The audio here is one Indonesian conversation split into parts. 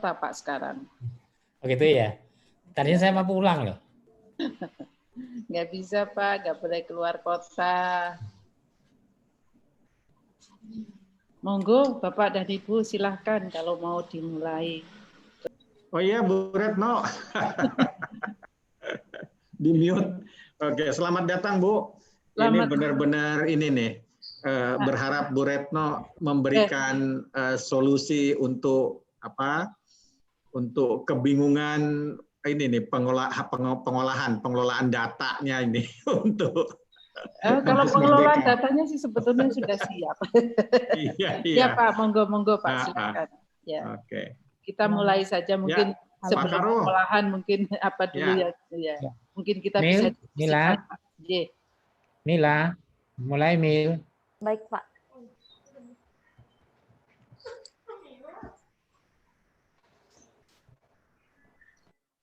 Pak sekarang. Begitu ya. Tadinya saya mau pulang loh. Nggak bisa Pak, nggak boleh keluar kota. Monggo Bapak dan Ibu silahkan kalau mau dimulai. Oh iya Bu Retno. Di mute. Oke, selamat datang Bu. Ini benar-benar ini nih. Berharap Bu Retno memberikan solusi untuk apa? Untuk kebingungan ini nih pengelolaan datanya ini untuk kalau pengelolaan datanya sih sebetulnya sudah siap. Iya. Ya Pak, monggo Pak silakan. Ya. Oke. Kita mulai saja mungkin sebelum pengolahan mungkin apa dulu ya. Mungkin kita bisa Mila. Mila, mulai Mil. Baik Pak.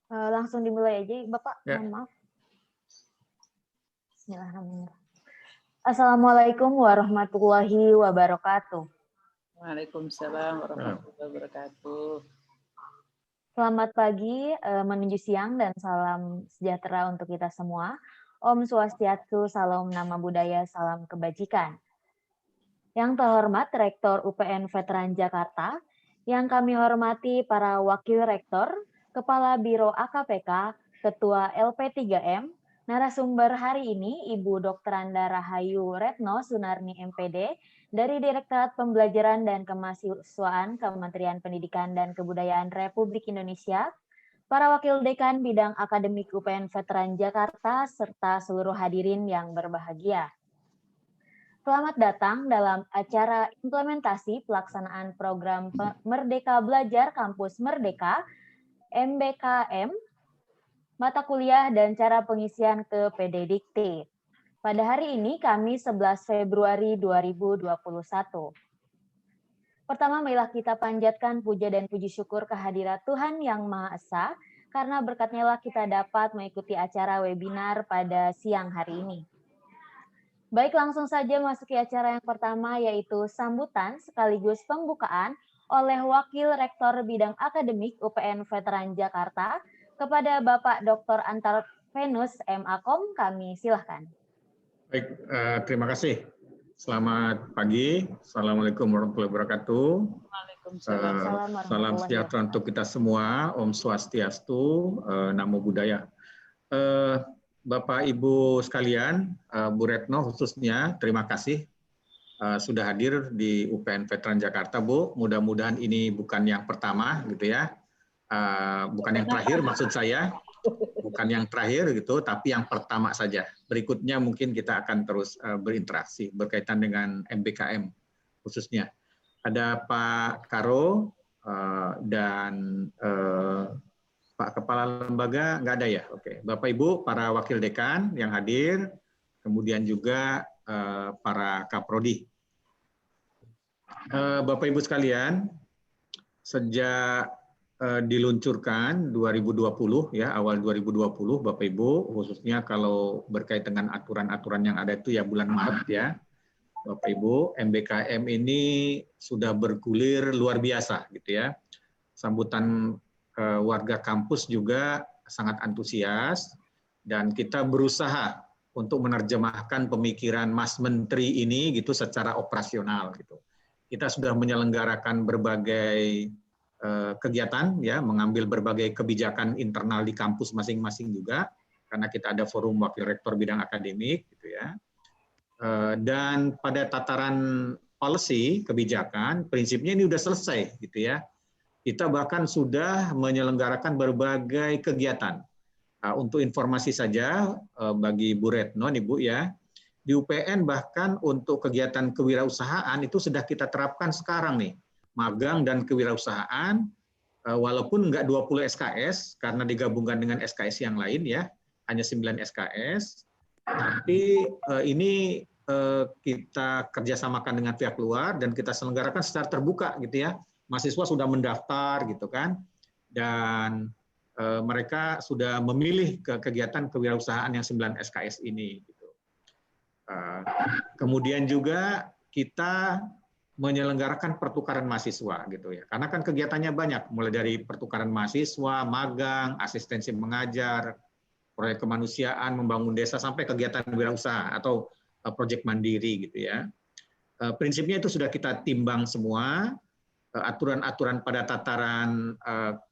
Langsung dimulai aja Bapak, mohon maaf. Bismillahirrahmanirrahim. Assalamualaikum warahmatullahi wabarakatuh. Waalaikumsalam warahmatullahi wabarakatuh. Selamat pagi, menuju siang dan salam sejahtera untuk kita semua. Om Swastiastu, salam nama budaya, salam kebajikan. Yang terhormat Rektor UPN Veteran Jakarta, yang kami hormati para Wakil Rektor, Kepala Biro AKPK, Ketua LP3M, narasumber hari ini Ibu Dr. Anda Rahayu Retno Sunarni MPD dari Direktorat Pembelajaran dan Kemahasiswaan Kementerian Pendidikan dan Kebudayaan Republik Indonesia, para Wakil Dekan Bidang Akademik UPN Veteran Jakarta, serta seluruh hadirin yang berbahagia. Selamat datang dalam acara implementasi pelaksanaan program Merdeka Belajar Kampus Merdeka, MBKM, mata kuliah dan cara pengisian ke PD Dikti. Pada hari ini, Kamis 11 Februari 2021. Pertama, marilah kita panjatkan puja dan puji syukur kehadirat Tuhan Yang Maha Esa, karena berkatnya lah kita dapat mengikuti acara webinar pada siang hari ini. Baik, langsung saja masuki acara yang pertama, yaitu sambutan sekaligus pembukaan oleh Wakil Rektor Bidang Akademik UPN Veteran Jakarta, kepada Bapak Dr. Antarvenus M. Akom, kami silahkan. Baik, terima kasih. Selamat pagi. Assalamualaikum warahmatullahi wabarakatuh. Salam sejahtera untuk kita semua. Om Swastiastu, Namo Buddhaya. Bapak Ibu sekalian, Bu Retno khususnya, terima kasih sudah hadir di UPN Veteran Jakarta, Bu. Mudah-mudahan ini bukan yang pertama, gitu ya. Bukan yang terakhir maksud saya. Bukan yang terakhir gitu, tapi yang pertama saja. Berikutnya mungkin kita akan terus berinteraksi berkaitan dengan MBKM khususnya. Ada Pak Karo dan Pak Kepala Lembaga, nggak ada ya? Oke. Bapak Ibu, para Wakil Dekan yang hadir, kemudian juga para Kaprodi. Bapak Ibu sekalian, sejak diluncurkan 2020 ya, awal 2020 Bapak Ibu, khususnya kalau berkait dengan aturan-aturan yang ada itu ya bulan Maret ya. Bapak Ibu, MBKM ini sudah bergulir luar biasa gitu ya. Sambutan warga kampus juga sangat antusias dan kita berusaha untuk menerjemahkan pemikiran Mas Menteri ini gitu secara operasional gitu. Kita sudah menyelenggarakan berbagai kegiatan ya, mengambil berbagai kebijakan internal di kampus masing-masing juga karena kita ada forum wakil rektor bidang akademik gitu ya. Dan pada tataran policy kebijakan prinsipnya ini sudah selesai gitu ya. Kita bahkan sudah menyelenggarakan berbagai kegiatan. Untuk informasi saja bagi Bu Retno nih Bu ya, di UPN bahkan untuk kegiatan kewirausahaan itu sudah kita terapkan sekarang nih. Magang dan kewirausahaan, walaupun enggak 20 SKS, karena digabungkan dengan SKS yang lain ya, hanya 9 SKS, tapi ini kita kerjasamakan dengan pihak luar dan kita selenggarakan secara terbuka gitu ya. Mahasiswa sudah mendaftar gitu kan, dan mereka sudah memilih ke kegiatan kewirausahaan yang 9 SKS ini. Gitu. Kemudian juga kita menyelenggarakan pertukaran mahasiswa gitu ya. Karena kan kegiatannya banyak, mulai dari pertukaran mahasiswa, magang, asistensi mengajar, proyek kemanusiaan, membangun desa, sampai kegiatan wirausaha atau proyek mandiri gitu ya. Prinsipnya itu sudah kita timbang semua, aturan-aturan pada tataran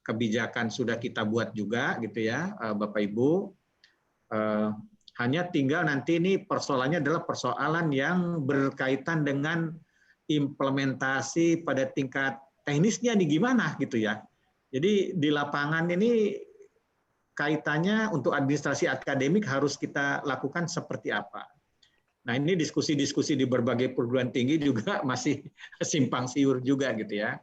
kebijakan sudah kita buat juga gitu ya, Bapak Ibu. Hanya tinggal nanti ini persoalannya adalah persoalan yang berkaitan dengan implementasi pada tingkat teknisnya nih gimana gitu ya. Jadi di lapangan ini kaitannya untuk administrasi akademik harus kita lakukan seperti apa. Nah ini diskusi-diskusi di berbagai perguruan tinggi juga masih simpang siur juga gitu ya.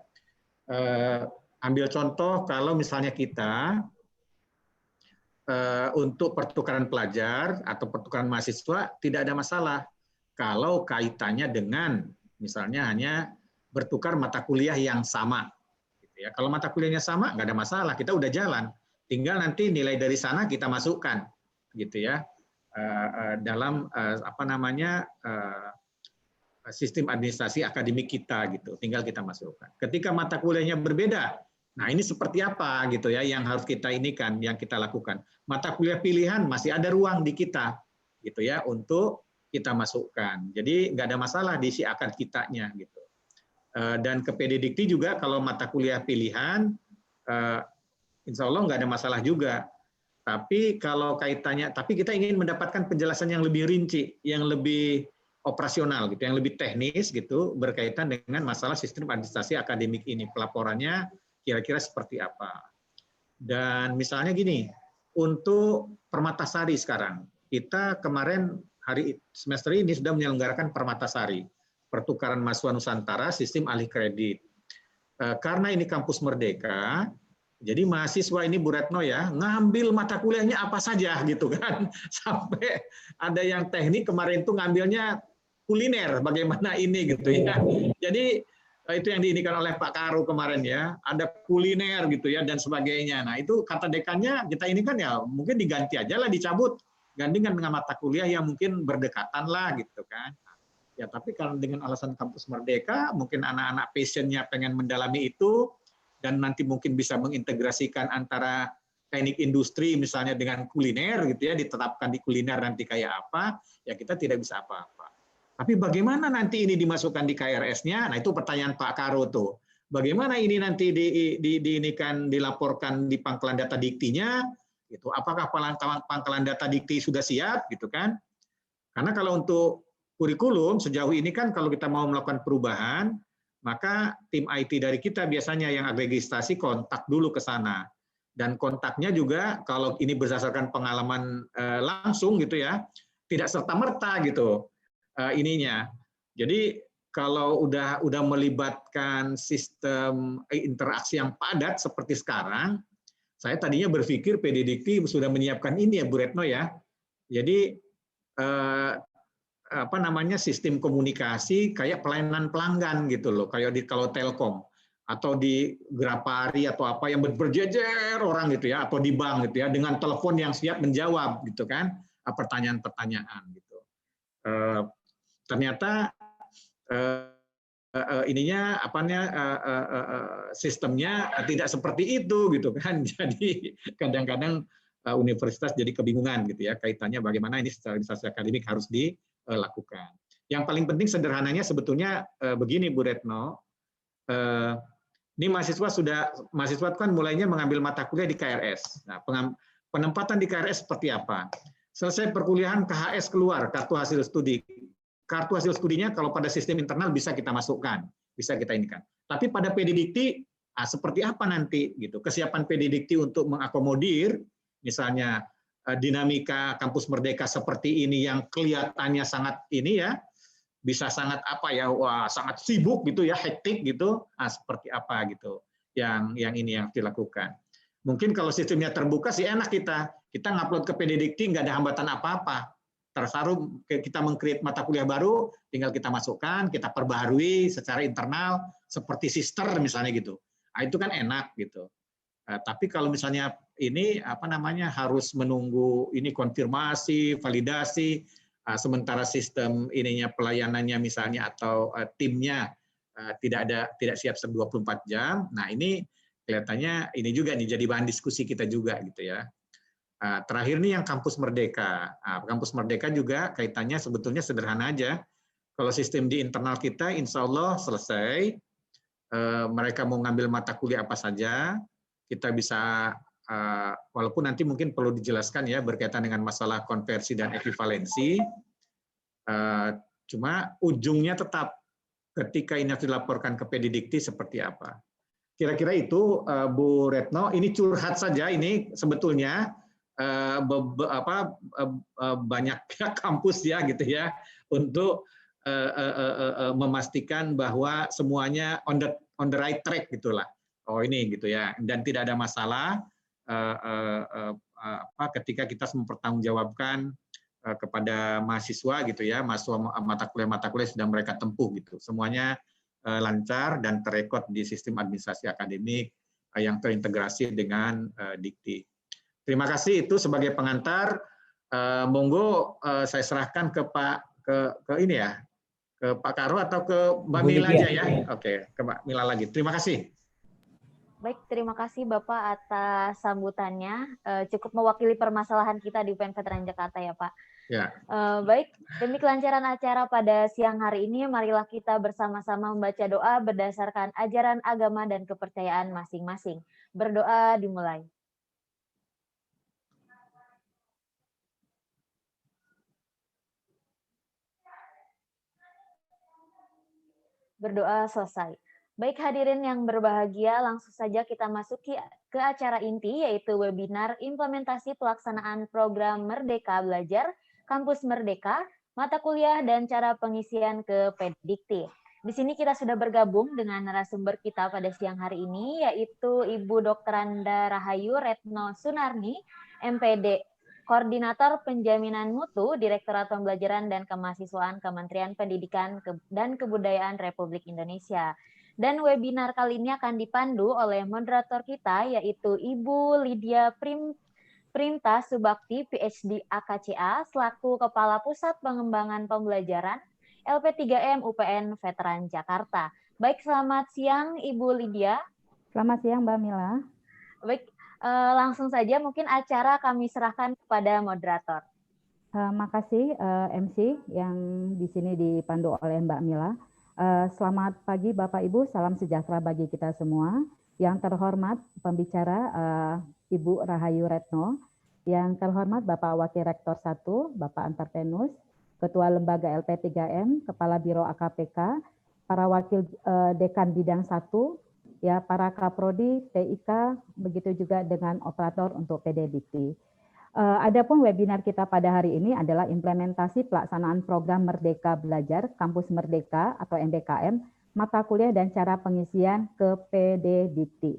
Ambil contoh kalau misalnya kita untuk pertukaran pelajar atau pertukaran mahasiswa tidak ada masalah kalau kaitannya dengan misalnya hanya bertukar mata kuliah yang sama. Gitu ya. Kalau mata kuliahnya sama, nggak ada masalah, kita udah jalan. Tinggal nanti nilai dari sana kita masukkan, gitu ya, dalam sistem administrasi akademik kita, gitu. Tinggal kita masukkan. Ketika mata kuliahnya berbeda, nah ini seperti apa, gitu ya, yang harus kita inikan, yang kita lakukan. Mata kuliah pilihan masih ada ruang di kita, gitu ya, untuk kita masukkan. Jadi nggak ada masalah diisi akad kitanya gitu. Dan ke PDDikti juga kalau mata kuliah pilihan, insya Allah nggak ada masalah juga. Tapi kalau kaitannya, tapi kita ingin mendapatkan penjelasan yang lebih rinci, yang lebih operasional gitu, yang lebih teknis gitu, berkaitan dengan masalah sistem administrasi akademik ini. Pelaporannya kira-kira seperti apa. Dan misalnya gini, untuk Permatasari sekarang, kita kemarin semester ini sudah menyelenggarakan Permatasari, pertukaran mahasiswa Nusantara sistem alih kredit. Karena ini kampus merdeka, jadi mahasiswa ini Bu Retno ya, ngambil mata kuliahnya apa saja gitu kan. Sampai ada yang teknik kemarin tuh ngambilnya kuliner, bagaimana ini gitu ya. Jadi itu yang diinikan oleh Pak Karo kemarin ya, ada kuliner gitu ya dan sebagainya. Nah itu kata dekannya kita ini kan ya mungkin diganti aja lah, dicabut. Gantikan dengan mata kuliah yang mungkin berdekatan lah gitu kan. Ya tapi kalau dengan alasan kampus merdeka, mungkin anak-anak passionnya pengen mendalami itu, dan nanti mungkin bisa mengintegrasikan antara teknik industri misalnya dengan kuliner gitu ya, ditetapkan di kuliner nanti kayak apa, ya kita tidak bisa apa-apa. Tapi bagaimana nanti ini dimasukkan di KRS-nya? Nah itu pertanyaan Pak Karo tuh. Bagaimana ini nanti dilaporkan di pangkalan data diktinya? Gitu. Apakah pangkalan data dikti sudah siap gitu kan? Karena kalau untuk kurikulum sejauh ini kan kalau kita mau melakukan perubahan, maka tim IT dari kita biasanya yang agregistasi kontak dulu ke sana. Dan kontaknya juga kalau ini berdasarkan pengalaman langsung gitu ya, tidak serta-merta gitu ininya. Jadi kalau udah melibatkan sistem interaksi yang padat seperti sekarang, saya tadinya berpikir PDDikti sudah menyiapkan ini ya Bu Retno ya. Jadi sistem komunikasi kayak pelayanan pelanggan gitu loh, kayak kalau Telkom atau di Grapari atau apa yang berjejer orang gitu ya, atau di bank gitu ya, dengan telepon yang siap menjawab gitu kan pertanyaan-pertanyaan gitu. Ternyata sistemnya tidak seperti itu gitu kan. Jadi kadang-kadang universitas jadi kebingungan gitu ya, kaitannya bagaimana ini secara administrasi akademik harus dilakukan. Yang paling penting sederhananya sebetulnya begini Bu Retno, ini mahasiswa kan mulainya mengambil mata kuliah di KRS. Nah, penempatan di KRS seperti apa? Selesai perkuliahan KHS keluar, kartu hasil studi. Kartu hasil studinya kalau pada sistem internal bisa kita masukkan, bisa kita inikan. Tapi pada PDDikti seperti apa nanti gitu? Kesiapan PDDikti untuk mengakomodir misalnya dinamika kampus merdeka seperti ini yang kelihatannya sangat ini ya, bisa sangat sangat sibuk gitu ya, hektik gitu. Seperti apa gitu yang ini yang dilakukan. Mungkin kalau sistemnya terbuka sih enak kita ngupload ke PDDikti nggak ada hambatan apa-apa. Tersaru kita meng-create mata kuliah baru, tinggal kita masukkan, kita perbaharui secara internal seperti sister misalnya gitu. Itu kan enak gitu. Tapi kalau misalnya ini harus menunggu ini konfirmasi, validasi, sementara sistem ininya pelayanannya misalnya atau timnya tidak siap 24 jam. Nah, ini kelihatannya ini juga nih jadi bahan diskusi kita juga gitu ya. Terakhir nih yang Kampus Merdeka. Kampus Merdeka juga kaitannya sebetulnya sederhana aja. Kalau sistem di internal kita insya Allah selesai, mereka mau ngambil mata kuliah apa saja, kita bisa, walaupun nanti mungkin perlu dijelaskan ya berkaitan dengan masalah konversi dan ekivalensi, cuma ujungnya tetap ketika ini harus dilaporkan ke Pedidikti seperti apa. Kira-kira itu Bu Retno, ini curhat saja ini sebetulnya banyak kampus ya gitu ya untuk memastikan bahwa semuanya on the right track gitulah. Oh ini gitu ya, dan tidak ada masalah ketika kita mempertanggungjawabkan kepada mahasiswa gitu ya, mahasiswa mata kuliah sudah mereka tempuh gitu. Semuanya lancar dan terekod di sistem administrasi akademik yang terintegrasi dengan Dikti. Terima kasih itu sebagai pengantar. Monggo saya serahkan ke ini ya, ke Pak Karo atau ke Mbak Mila aja ya. Oke, ke Mbak Mila lagi. Terima kasih. Baik, terima kasih Bapak atas sambutannya. Cukup mewakili permasalahan kita di UPN Veteran Jakarta ya Pak. Ya. Baik, demi kelancaran acara pada siang hari ini, marilah kita bersama-sama membaca doa berdasarkan ajaran agama dan kepercayaan masing-masing. Berdoa dimulai. Berdoa selesai. Baik hadirin yang berbahagia, langsung saja kita masuki ke acara inti, yaitu webinar implementasi pelaksanaan program Merdeka Belajar, Kampus Merdeka, mata kuliah dan cara pengisian ke Pedidikti. Di sini kita sudah bergabung dengan narasumber kita pada siang hari ini, yaitu Ibu Dr. Anda Rahayu Retno Sunarni, MPD, Koordinator Penjaminan Mutu, Direktorat Pembelajaran dan Kemahasiswaan Kementerian Pendidikan dan Kebudayaan Republik Indonesia. Dan webinar kali ini akan dipandu oleh moderator kita, yaitu Ibu Lydia Primta Subakti, PhD AKCA, selaku Kepala Pusat Pengembangan Pembelajaran LP3M UPN Veteran Jakarta. Baik, selamat siang Ibu Lydia. Selamat siang Mbak Mila. Baik, langsung saja mungkin acara kami serahkan kepada moderator. Makasih MC yang di sini dipandu oleh Mbak Mila. Selamat pagi Bapak Ibu, salam sejahtera bagi kita semua. Yang terhormat pembicara Ibu Rahayu Retno, yang terhormat Bapak Wakil Rektor 1, Bapak Antartenus, Ketua Lembaga LP3M, Kepala Biro AKPK, para Wakil Dekan Bidang 1, ya para Kaprodi, TIK, begitu juga dengan operator untuk Pedidikti. Adapun webinar kita pada hari ini adalah implementasi pelaksanaan program Merdeka Belajar, Kampus Merdeka atau MBKM, mata kuliah dan cara pengisian ke Pedidikti.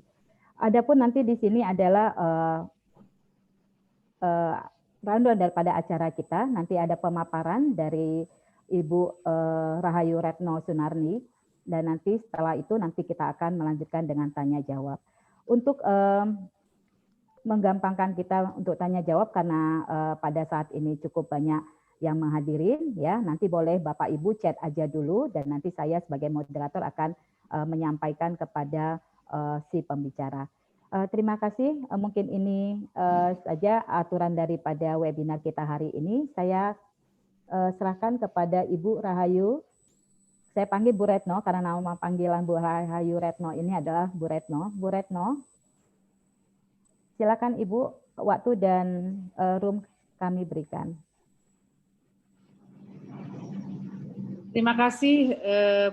Adapun nanti di sini adalah rundown daripada acara kita. Nanti ada pemaparan dari Ibu Rahayu Retno Sunarni. Dan nanti setelah itu nanti kita akan melanjutkan dengan tanya jawab. Untuk menggampangkan kita untuk tanya jawab karena pada saat ini cukup banyak yang menghadirin ya, nanti boleh Bapak Ibu chat aja dulu dan nanti saya sebagai moderator akan menyampaikan kepada si pembicara. Terima kasih. Mungkin ini saja aturan daripada webinar kita hari ini. Saya serahkan kepada Ibu Rahayu. Saya panggil Bu Retno karena nama panggilan Bu Rahayu Retno ini adalah Bu Retno. Bu Retno, silakan Ibu, waktu dan room kami berikan. Terima kasih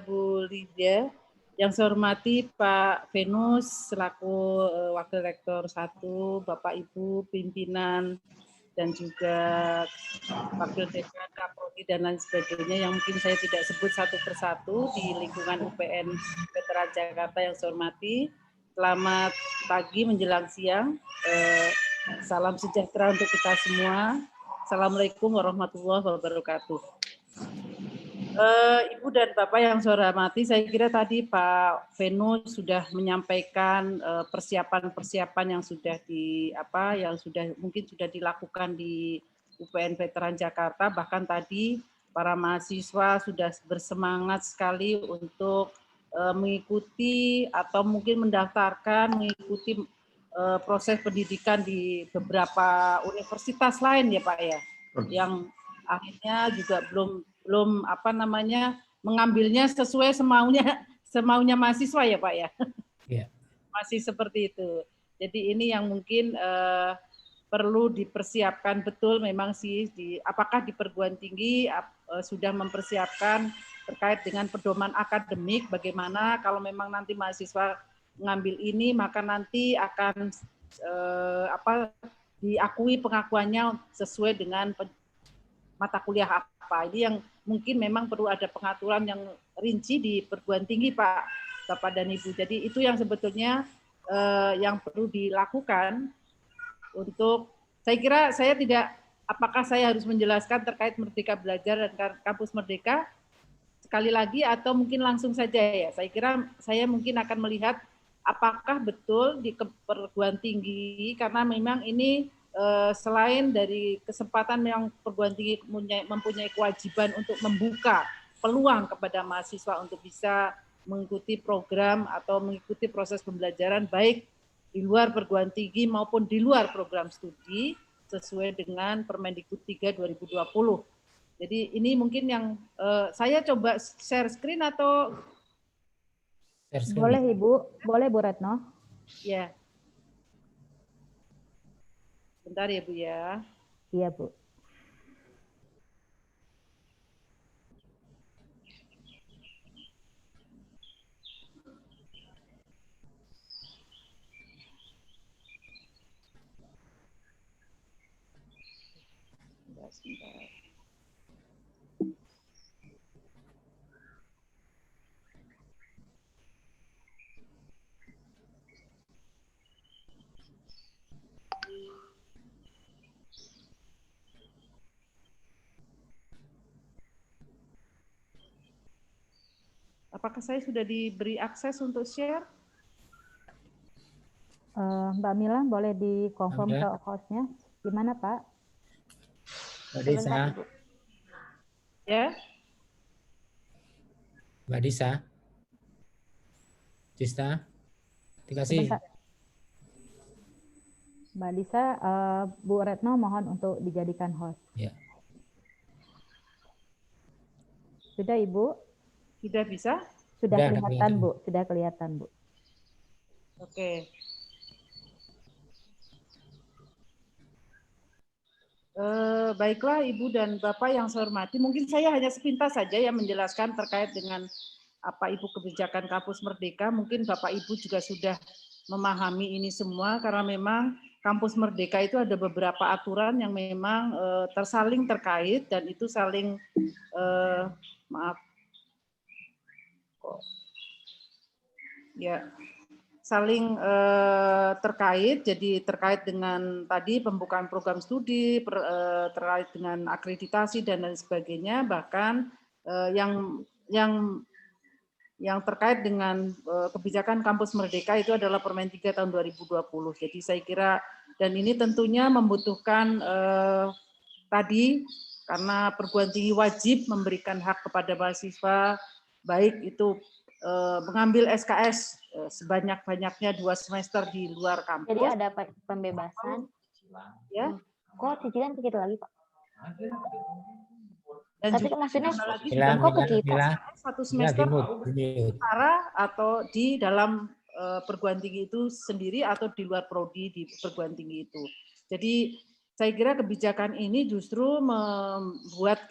Bu Lydia. Yang saya hormati Pak Venus selaku Wakil Rektor 1, Bapak Ibu pimpinan dan juga Wakil Dekan, Kaprodi, dan lain sebagainya yang mungkin saya tidak sebut satu persatu di lingkungan UPN Veteran Jakarta yang saya hormati. Selamat pagi menjelang siang. Salam sejahtera untuk kita semua. Assalamualaikum warahmatullahi wabarakatuh. Ibu dan Bapak yang saya hormati, saya kira tadi Pak Venus sudah menyampaikan persiapan-persiapan yang sudah mungkin sudah dilakukan di UPN Veteran Jakarta. Bahkan tadi para mahasiswa sudah bersemangat sekali untuk mengikuti atau mungkin mendaftarkan mengikuti proses pendidikan di beberapa universitas lain ya Pak ya, yang akhirnya juga belum apa namanya mengambilnya sesuai semaunya mahasiswa ya Pak ya. Iya. Masih seperti itu. Jadi ini yang mungkin perlu dipersiapkan betul memang sih apakah di perguruan tinggi sudah mempersiapkan terkait dengan pedoman akademik bagaimana kalau memang nanti mahasiswa mengambil ini maka nanti akan diakui pengakuannya sesuai dengan mata kuliah apa. Ini yang mungkin memang perlu ada pengaturan yang rinci di perguruan tinggi Pak Bapak dan Ibu. Jadi itu yang sebetulnya yang perlu dilakukan untuk, saya kira saya tidak, apakah saya harus menjelaskan terkait Merdeka Belajar dan Kampus Merdeka sekali lagi atau mungkin langsung saja ya. Saya kira saya mungkin akan melihat apakah betul di perguruan tinggi karena memang ini selain dari kesempatan yang perguruan tinggi mempunyai kewajiban untuk membuka peluang kepada mahasiswa untuk bisa mengikuti program atau mengikuti proses pembelajaran baik di luar perguruan tinggi maupun di luar program studi sesuai dengan Permendikbud 3 2020. Jadi ini mungkin yang saya coba share screen atau Share screen. Boleh Ibu, boleh Bu Retno. ya. Bentar ya Bu ya. Iya Bu. Sebentar. Apakah saya sudah diberi akses untuk share? Mbak Mila boleh dikonfirm ke hostnya, gimana Pak? Mbak Disa. Sebentar, Ibu. Ya. Mbak Disa. Dista. Dikasih. Sebentar. Mbak Disa, Bu Retno mohon untuk dijadikan host. Ya. Sudah Ibu? Sudah bisa? Sudah Sudah kelihatan kelihatan. Bu, sudah kelihatan Bu. Oke. Baiklah Ibu dan Bapak yang saya hormati, mungkin saya hanya sepintas saja yang menjelaskan terkait dengan apa Ibu kebijakan Kampus Merdeka. Mungkin Bapak Ibu juga sudah memahami ini semua karena memang Kampus Merdeka itu ada beberapa aturan yang memang tersaling terkait dan itu saling saling terkait. Jadi terkait dengan tadi pembukaan program studi, terkait dengan akreditasi dan lain sebagainya. Bahkan yang terkait dengan kebijakan Kampus Merdeka itu adalah Permen 3 tahun 2020. Jadi saya kira dan ini tentunya membutuhkan tadi karena perguruan tinggi wajib memberikan hak kepada mahasiswa baik itu mengambil SKS sebanyak-banyaknya 2 semester di luar kampus. Jadi ada pembebasan. Ya. Kok cicilan ke kita lagi, Pak? Dan tapi juga maksudnya kok ke kita? Satu semester setara atau di dalam perguruan tinggi itu sendiri atau di luar prodi di perguruan tinggi itu. Jadi saya kira kebijakan ini justru membuat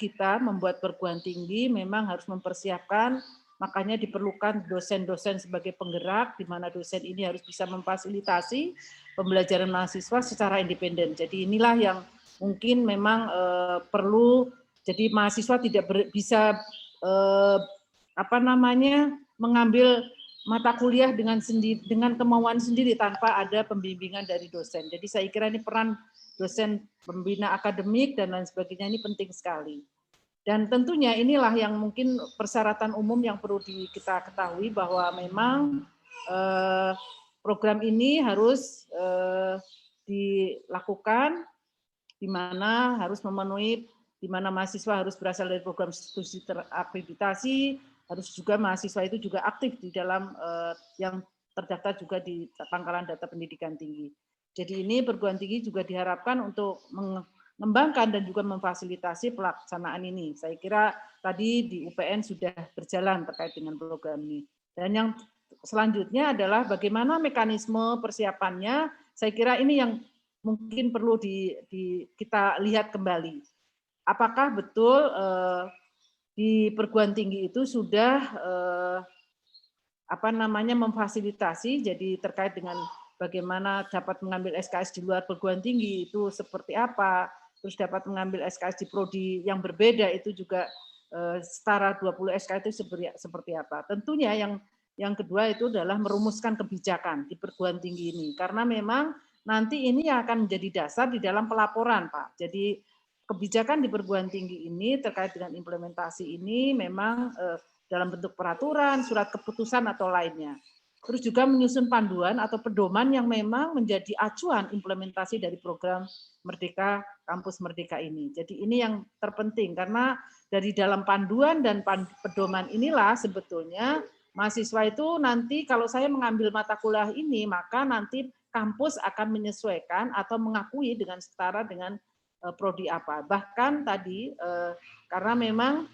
perguruan tinggi memang harus mempersiapkan, makanya diperlukan dosen-dosen sebagai penggerak, di mana dosen ini harus bisa memfasilitasi pembelajaran mahasiswa secara independen. Jadi inilah yang mungkin memang perlu. Jadi mahasiswa tidak bisa mengambil mata kuliah dengan kemauan sendiri tanpa ada pembimbingan dari dosen. Jadi saya kira ini peran dosen pembina akademik dan lain sebagainya ini penting sekali. Dan tentunya inilah yang mungkin persyaratan umum yang perlu kita ketahui bahwa memang program ini harus dilakukan di mana harus memenuhi, di mana mahasiswa harus berasal dari program studi terakreditasi, harus juga mahasiswa itu juga aktif di dalam yang terdaftar juga di pangkalan data pendidikan tinggi. Jadi ini perguruan tinggi juga diharapkan untuk mengembangkan dan juga memfasilitasi pelaksanaan ini. Saya kira tadi di UPN sudah berjalan terkait dengan program ini. Dan yang selanjutnya adalah bagaimana mekanisme persiapannya. Saya kira ini yang mungkin perlu kita lihat kembali. Apakah betul di perguruan tinggi itu sudah memfasilitasi, jadi terkait dengan bagaimana dapat mengambil SKS di luar perguruan tinggi itu seperti apa, terus dapat mengambil SKS di prodi yang berbeda itu juga setara 20 SKS itu seperti apa. Tentunya yang kedua itu adalah merumuskan kebijakan di perguruan tinggi ini, karena memang nanti ini akan menjadi dasar di dalam pelaporan, Pak. Jadi kebijakan di perguruan tinggi ini terkait dengan implementasi ini memang dalam bentuk peraturan, surat keputusan atau lainnya. Terus juga menyusun panduan atau pedoman yang memang menjadi acuan implementasi dari program Merdeka, Kampus Merdeka ini. Jadi ini yang terpenting karena dari dalam panduan dan pedoman inilah sebetulnya mahasiswa itu nanti kalau saya mengambil mata kuliah ini, maka nanti kampus akan menyesuaikan atau mengakui dengan setara dengan prodi apa. Bahkan tadi karena memang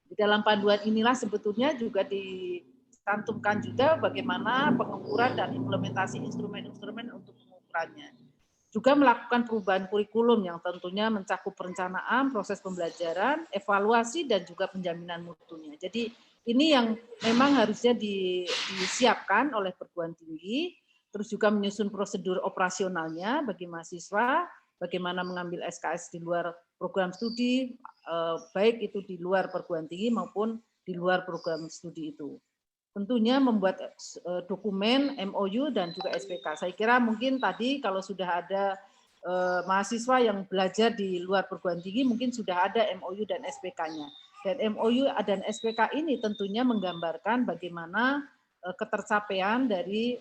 di dalam panduan inilah sebetulnya juga dicantumkan juga bagaimana pengukuran dan implementasi instrumen-instrumen untuk pengukurannya. Juga melakukan perubahan kurikulum yang tentunya mencakup perencanaan, proses pembelajaran, evaluasi, dan juga penjaminan mutunya. Jadi ini yang memang harusnya disiapkan oleh perguruan tinggi, terus juga menyusun prosedur operasionalnya bagi mahasiswa, bagaimana mengambil SKS di luar program studi, baik itu di luar perguruan tinggi maupun di luar program studi itu. Tentunya membuat dokumen MOU dan juga SPK. Saya kira mungkin tadi kalau sudah ada mahasiswa yang belajar di luar perguruan tinggi, mungkin sudah ada MOU dan SPK-nya. Dan MOU dan SPK ini tentunya menggambarkan bagaimana ketercapaian dari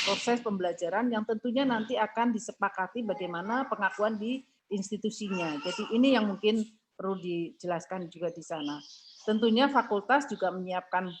proses pembelajaran yang tentunya nanti akan disepakati bagaimana pengakuan di institusinya. Jadi ini yang mungkin perlu dijelaskan juga di sana. Tentunya fakultas juga menyiapkan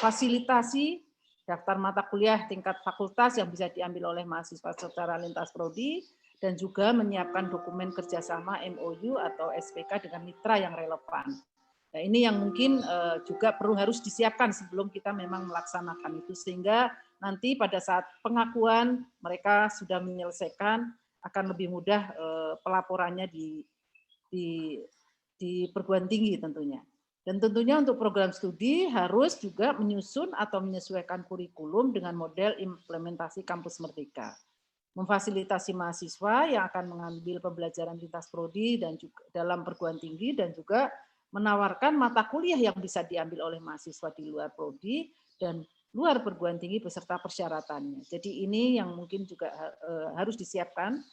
fasilitasi daftar mata kuliah tingkat fakultas yang bisa diambil oleh mahasiswa secara lintas prodi dan juga menyiapkan dokumen kerjasama MOU atau SPK dengan mitra yang relevan. Nah, ini yang mungkin juga harus disiapkan sebelum kita memang melaksanakan itu sehingga nanti pada saat pengakuan mereka sudah menyelesaikan akan lebih mudah pelaporannya di perguruan tinggi tentunya. Dan tentunya untuk program studi harus juga menyusun atau menyesuaikan kurikulum dengan model implementasi Kampus Merdeka. Memfasilitasi mahasiswa yang akan mengambil pembelajaran lintas prodi dan juga dalam perguruan tinggi dan juga menawarkan mata kuliah yang bisa diambil oleh mahasiswa di luar prodi dan luar perguruan tinggi beserta persyaratannya. Jadi ini yang mungkin juga harus disiapkan.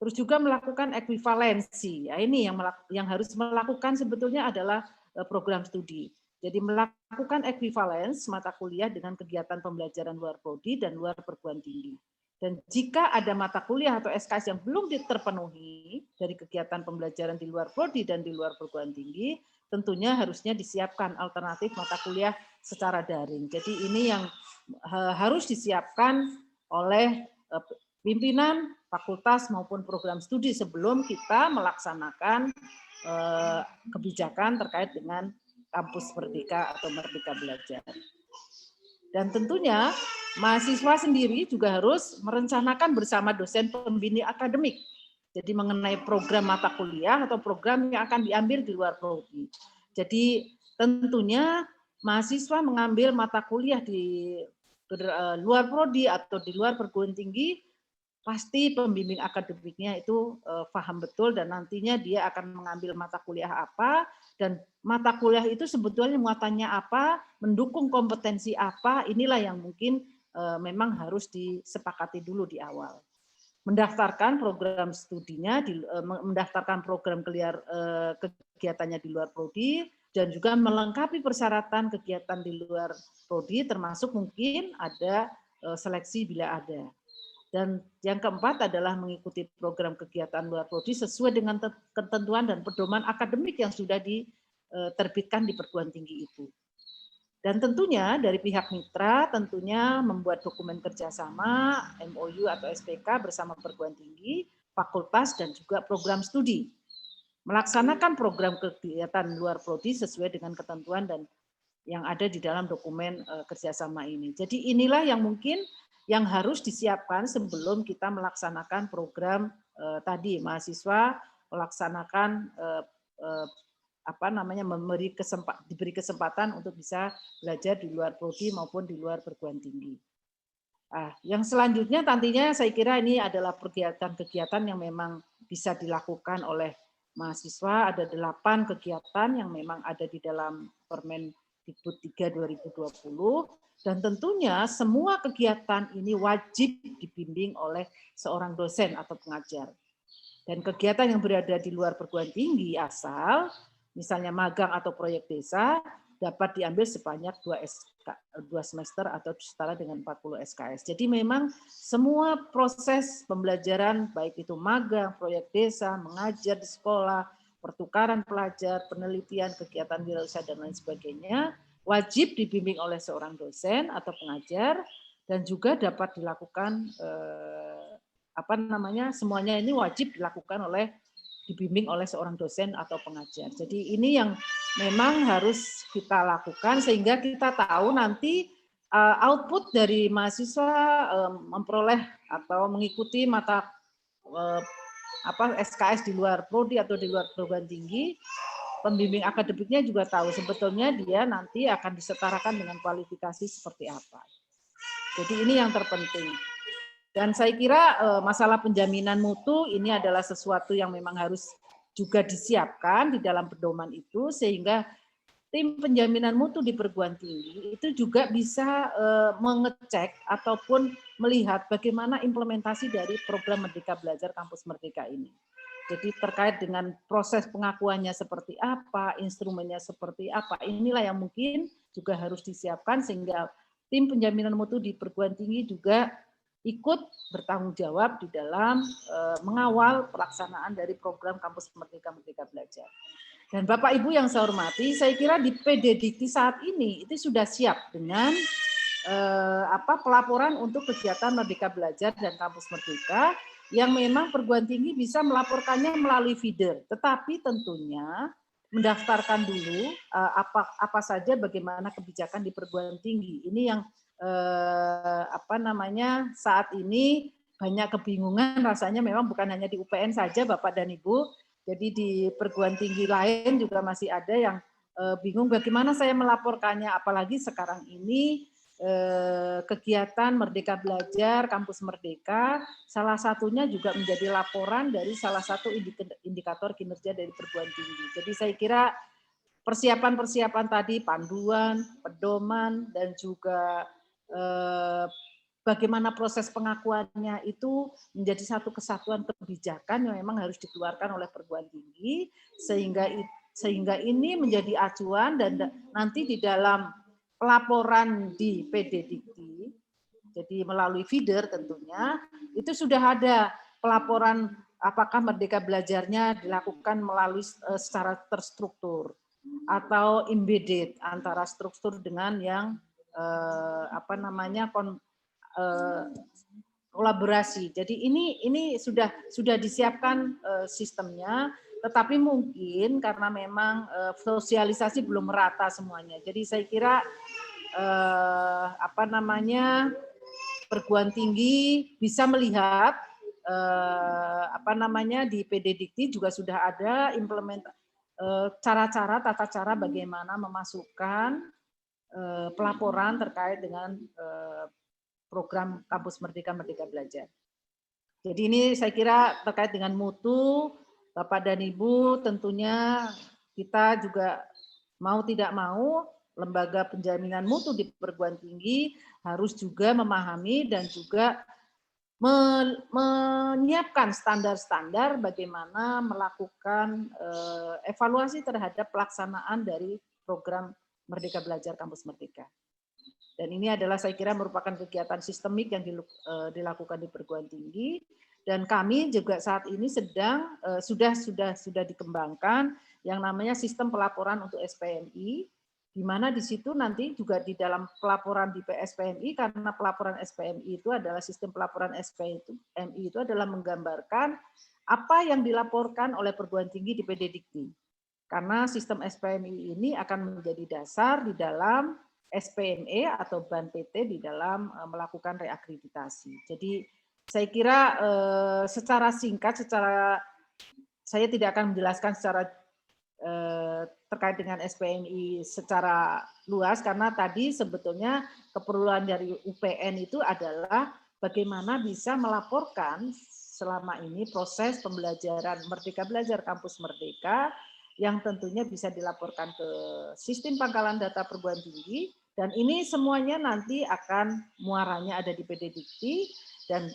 Terus juga melakukan ekuivalensi. Ya, ini yang harus melakukan sebetulnya adalah program studi. Jadi melakukan ekuivalens mata kuliah dengan kegiatan pembelajaran luar prodi dan luar perguruan tinggi. Dan jika ada mata kuliah atau SKS yang belum terpenuhi dari kegiatan pembelajaran di luar prodi dan di luar perguruan tinggi, tentunya harusnya disiapkan alternatif mata kuliah secara daring. Jadi ini yang harus disiapkan oleh pimpinan fakultas maupun program studi sebelum kita melaksanakan kebijakan terkait dengan Kampus Merdeka atau Merdeka Belajar. Dan tentunya mahasiswa sendiri juga harus merencanakan bersama dosen pembimbing akademik. Jadi mengenai program mata kuliah atau program yang akan diambil di luar prodi. Jadi tentunya mahasiswa mengambil mata kuliah di luar prodi atau di luar perguruan tinggi, pasti pembimbing akademiknya itu paham betul dan nantinya dia akan mengambil mata kuliah apa dan mata kuliah itu sebetulnya muatannya apa, mendukung kompetensi apa, inilah yang mungkin memang harus disepakati dulu di awal. Mendaftarkan program studinya, mendaftarkan program kegiatannya di luar prodi, dan juga melengkapi persyaratan kegiatan di luar prodi, termasuk mungkin ada seleksi bila ada. Dan yang keempat adalah mengikuti program kegiatan luar prodi sesuai dengan ketentuan dan pedoman akademik yang sudah diterbitkan di perguruan tinggi itu. Dan tentunya dari pihak mitra tentunya membuat dokumen kerjasama, MOU atau SPK bersama perguruan tinggi, fakultas, dan juga program studi. Melaksanakan program kegiatan luar prodi sesuai dengan ketentuan dan yang ada di dalam dokumen kerjasama ini. Jadi inilah yang mungkin yang harus disiapkan sebelum kita melaksanakan program tadi, mahasiswa melaksanakan diberi kesempatan untuk bisa belajar di luar prodi maupun di luar perguruan tinggi. Yang selanjutnya tentunya saya kira ini adalah kegiatan-kegiatan yang memang bisa dilakukan oleh mahasiswa. Ada 8 kegiatan yang memang ada di dalam Permendikbud 3 2020 dan tentunya semua kegiatan ini wajib dibimbing oleh seorang dosen atau pengajar. Dan kegiatan yang berada di luar perguruan tinggi asal misalnya magang atau proyek desa dapat diambil sebanyak 2 semester atau setara dengan 40 SKS. Jadi memang semua proses pembelajaran baik itu magang, proyek desa, mengajar di sekolah, pertukaran pelajar, penelitian, kegiatan wirausaha dan lain sebagainya wajib dibimbing oleh seorang dosen atau pengajar dan juga dapat dilakukan semuanya ini wajib dilakukan dibimbing oleh seorang dosen atau pengajar. Jadi ini yang memang harus kita lakukan sehingga kita tahu nanti output dari mahasiswa memperoleh atau mengikuti mata SKS di luar prodi atau di luar perguruan tinggi, pembimbing akademiknya juga tahu sebetulnya dia nanti akan disetarakan dengan kualifikasi seperti apa. Jadi ini yang terpenting. Dan saya kira masalah penjaminan mutu ini adalah sesuatu yang memang harus juga disiapkan di dalam pedoman itu sehingga tim penjaminan mutu di perguruan tinggi itu juga bisa mengecek ataupun melihat bagaimana implementasi dari program Merdeka Belajar Kampus Merdeka ini. Jadi terkait dengan proses pengakuannya seperti apa, instrumennya seperti apa, inilah yang mungkin juga harus disiapkan sehingga tim penjaminan mutu di perguruan tinggi juga ikut bertanggung jawab di dalam mengawal pelaksanaan dari program Kampus Merdeka Merdeka Belajar. Dan Bapak Ibu yang saya hormati, saya kira di PD Dikti saat ini itu sudah siap dengan pelaporan untuk kegiatan Merdeka Belajar dan Kampus Merdeka yang memang perguruan tinggi bisa melaporkannya melalui feeder. Tetapi tentunya mendaftarkan dulu apa saja bagaimana kebijakan di perguruan tinggi. Ini yang saat ini banyak kebingungan rasanya memang bukan hanya di UPN saja Bapak dan Ibu, jadi di perguruan tinggi lain juga masih ada yang bingung bagaimana saya melaporkannya, apalagi sekarang ini kegiatan Merdeka Belajar Kampus Merdeka salah satunya juga menjadi laporan dari salah satu indikator kinerja dari perguruan tinggi. Jadi saya kira persiapan-persiapan tadi, panduan, pedoman, dan juga bagaimana proses pengakuannya itu menjadi satu kesatuan kebijakan yang memang harus dikeluarkan oleh perguruan tinggi sehingga ini menjadi acuan dan nanti di dalam pelaporan di PD Dikti, jadi melalui feeder tentunya itu sudah ada pelaporan apakah Merdeka Belajarnya dilakukan melalui secara terstruktur atau embedded antara struktur dengan yang kolaborasi. Jadi ini sudah disiapkan sistemnya, tetapi mungkin karena memang sosialisasi belum merata semuanya. Jadi saya kira perguruan tinggi bisa melihat di PD Dikti juga sudah ada tata cara bagaimana memasukkan pelaporan terkait dengan program Kampus Merdeka Merdeka Belajar. Jadi ini saya kira terkait dengan mutu, Bapak dan Ibu tentunya kita juga mau tidak mau lembaga penjaminan mutu di perguruan tinggi harus juga memahami dan juga menyiapkan standar-standar bagaimana melakukan evaluasi terhadap pelaksanaan dari program Merdeka Belajar Kampus Merdeka. Dan ini adalah saya kira merupakan kegiatan sistemik yang dilakukan di perguruan tinggi dan kami juga saat ini sudah dikembangkan yang namanya sistem pelaporan untuk SPMI di mana di situ nanti juga di dalam pelaporan di PSPMI, karena pelaporan SPMI itu adalah sistem pelaporan SPMI itu adalah menggambarkan apa yang dilaporkan oleh perguruan tinggi di PD Dikti. Karena sistem SPMI ini akan menjadi dasar di dalam SPME atau BAN PT di dalam melakukan reakreditasi. Jadi saya kira secara singkat, saya tidak akan menjelaskan secara terkait dengan SPMI secara luas, karena tadi sebetulnya keperluan dari UPN itu adalah bagaimana bisa melaporkan selama ini proses pembelajaran Merdeka Belajar Kampus Merdeka yang tentunya bisa dilaporkan ke sistem pangkalan data perguruan tinggi, dan ini semuanya nanti akan muaranya ada di PD Dikti, dan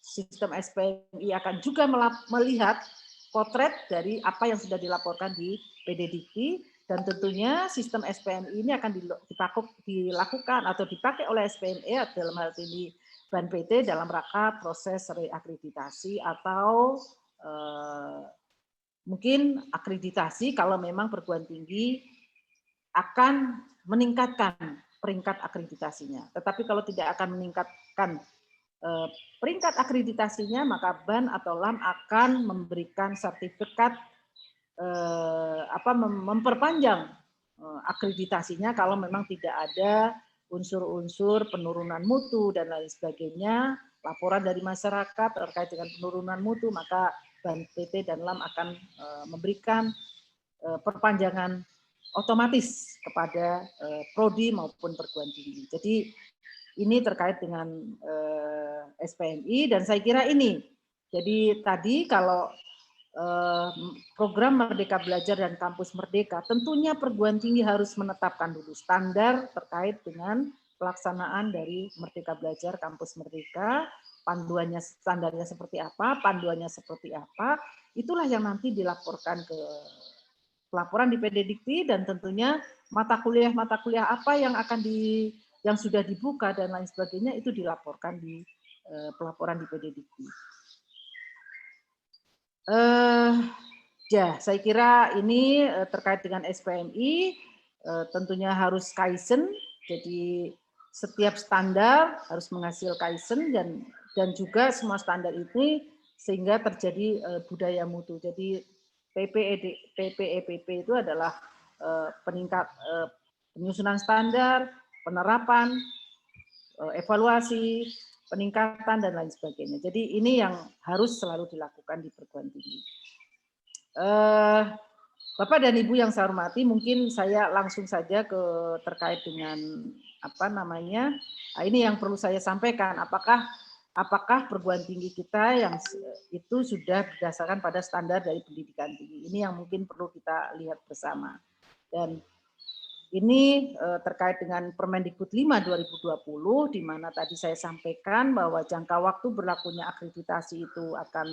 sistem SPMI akan juga melihat potret dari apa yang sudah dilaporkan di PD Dikti, dan tentunya sistem SPMI ini akan dilakukan atau dipakai oleh SPME dalam hal ini BAN PT dalam rangka proses reakreditasi atau mungkin akreditasi kalau memang perguruan tinggi akan meningkatkan peringkat akreditasinya. Tetapi kalau tidak akan meningkatkan peringkat akreditasinya, maka BAN atau LAM akan memberikan sertifikat memperpanjang akreditasinya kalau memang tidak ada unsur-unsur penurunan mutu dan lain sebagainya, laporan dari masyarakat terkait dengan penurunan mutu, maka BAN PT dan LAM akan memberikan perpanjangan otomatis kepada prodi maupun perguruan tinggi. Jadi ini terkait dengan SPMI, dan saya kira ini. Jadi tadi kalau program Merdeka Belajar dan Kampus Merdeka, tentunya perguruan tinggi harus menetapkan dulu standar terkait dengan pelaksanaan dari Merdeka Belajar Kampus Merdeka, panduannya, standarnya seperti apa, panduannya seperti apa, itulah yang nanti dilaporkan ke pelaporan di PD Dikti, dan tentunya mata kuliah apa yang yang sudah dibuka dan lain sebagainya itu dilaporkan di pelaporan di PD Dikti. Ya, saya kira ini terkait dengan SPMI tentunya harus Kaizen, jadi setiap standar harus menghasil Kaizen, dan juga semua standar ini sehingga terjadi budaya mutu. Jadi PPEPP itu adalah penyusunan standar, penerapan, evaluasi, peningkatan, dan lain sebagainya. Jadi ini yang harus selalu dilakukan di perguruan tinggi. Bapak dan Ibu yang saya hormati, mungkin saya langsung saja terkait dengan ini yang perlu saya sampaikan. Apakah perguruan tinggi kita yang itu sudah berdasarkan pada standar dari pendidikan tinggi? Ini yang mungkin perlu kita lihat bersama. Dan ini terkait dengan Permendikbud 5 2020, di mana tadi saya sampaikan bahwa jangka waktu berlakunya akreditasi itu akan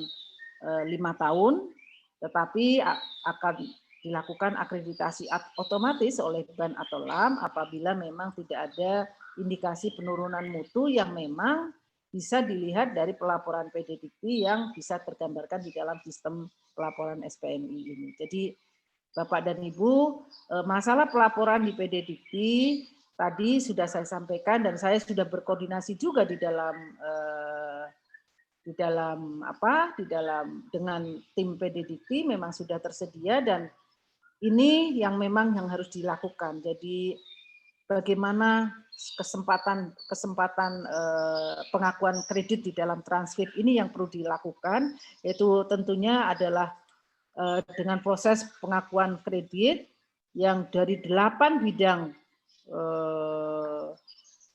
5 tahun, tetapi akan dilakukan akreditasi otomatis oleh BAN atau LAM apabila memang tidak ada indikasi penurunan mutu yang memang bisa dilihat dari pelaporan PD Dikti yang bisa tergambarkan di dalam sistem pelaporan SPMI ini. Jadi Bapak dan Ibu, masalah pelaporan di PD Dikti tadi sudah saya sampaikan, dan saya sudah berkoordinasi juga di dalam dengan tim PD Dikti memang sudah tersedia, dan ini yang memang yang harus dilakukan. Jadi bagaimana kesempatan pengakuan kredit di dalam transkrip ini yang perlu dilakukan, yaitu tentunya adalah dengan proses pengakuan kredit yang dari 8 bidang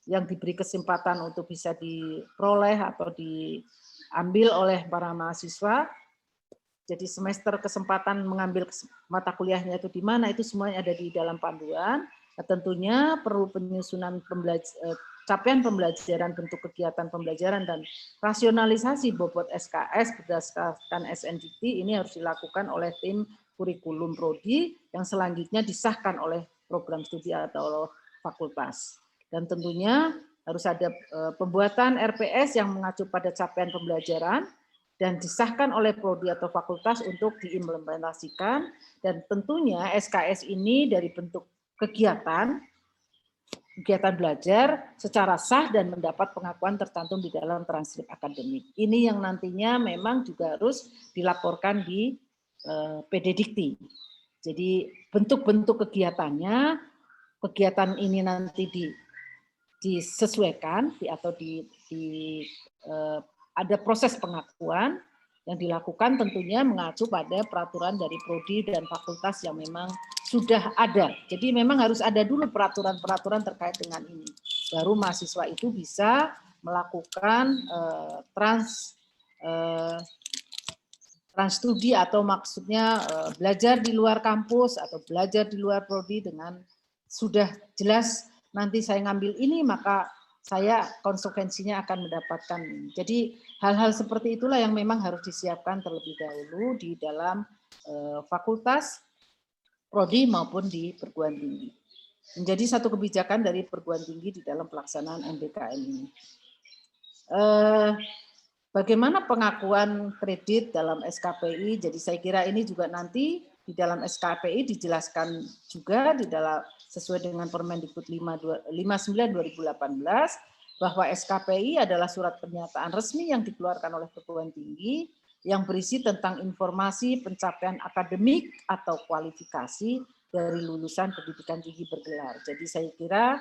yang diberi kesempatan untuk bisa diperoleh atau diambil oleh para mahasiswa. Jadi semester kesempatan mengambil mata kuliahnya itu di mana, itu semuanya ada di dalam panduan. Nah, tentunya perlu penyusunan capaian pembelajaran, bentuk kegiatan pembelajaran, dan rasionalisasi bobot SKS berdasarkan SNDT ini harus dilakukan oleh tim kurikulum prodi yang selanjutnya disahkan oleh program studi atau fakultas. Dan tentunya harus ada pembuatan RPS yang mengacu pada capaian pembelajaran dan disahkan oleh prodi atau fakultas untuk diimplementasikan, dan tentunya SKS ini dari bentuk kegiatan belajar secara sah dan mendapat pengakuan tercantum di dalam transkrip akademik. Ini yang nantinya memang juga harus dilaporkan di PD Dikti. Jadi bentuk-bentuk kegiatannya, kegiatan ini nanti disesuaikan atau ada proses pengakuan yang dilakukan tentunya mengacu pada peraturan dari prodi dan fakultas yang memang sudah ada. Jadi memang harus ada dulu peraturan-peraturan terkait dengan ini. Baru mahasiswa itu bisa melakukan transstudi atau maksudnya belajar di luar kampus atau belajar di luar prodi dengan sudah jelas nanti saya ngambil ini maka saya konsekuensinya akan mendapatkan ini. Jadi hal-hal seperti itulah yang memang harus disiapkan terlebih dahulu di dalam fakultas, prodi maupun di perguruan tinggi. Menjadi satu kebijakan dari perguruan tinggi di dalam pelaksanaan MBKM ini. Bagaimana pengakuan kredit dalam SKPI? Jadi saya kira ini juga nanti di dalam SKPI dijelaskan juga di dalam sesuai dengan Permendikbud 59/2018 bahwa SKPI adalah surat pernyataan resmi yang dikeluarkan oleh perguruan tinggi yang berisi tentang informasi pencapaian akademik atau kualifikasi dari lulusan pendidikan tinggi bergelar. Jadi saya kira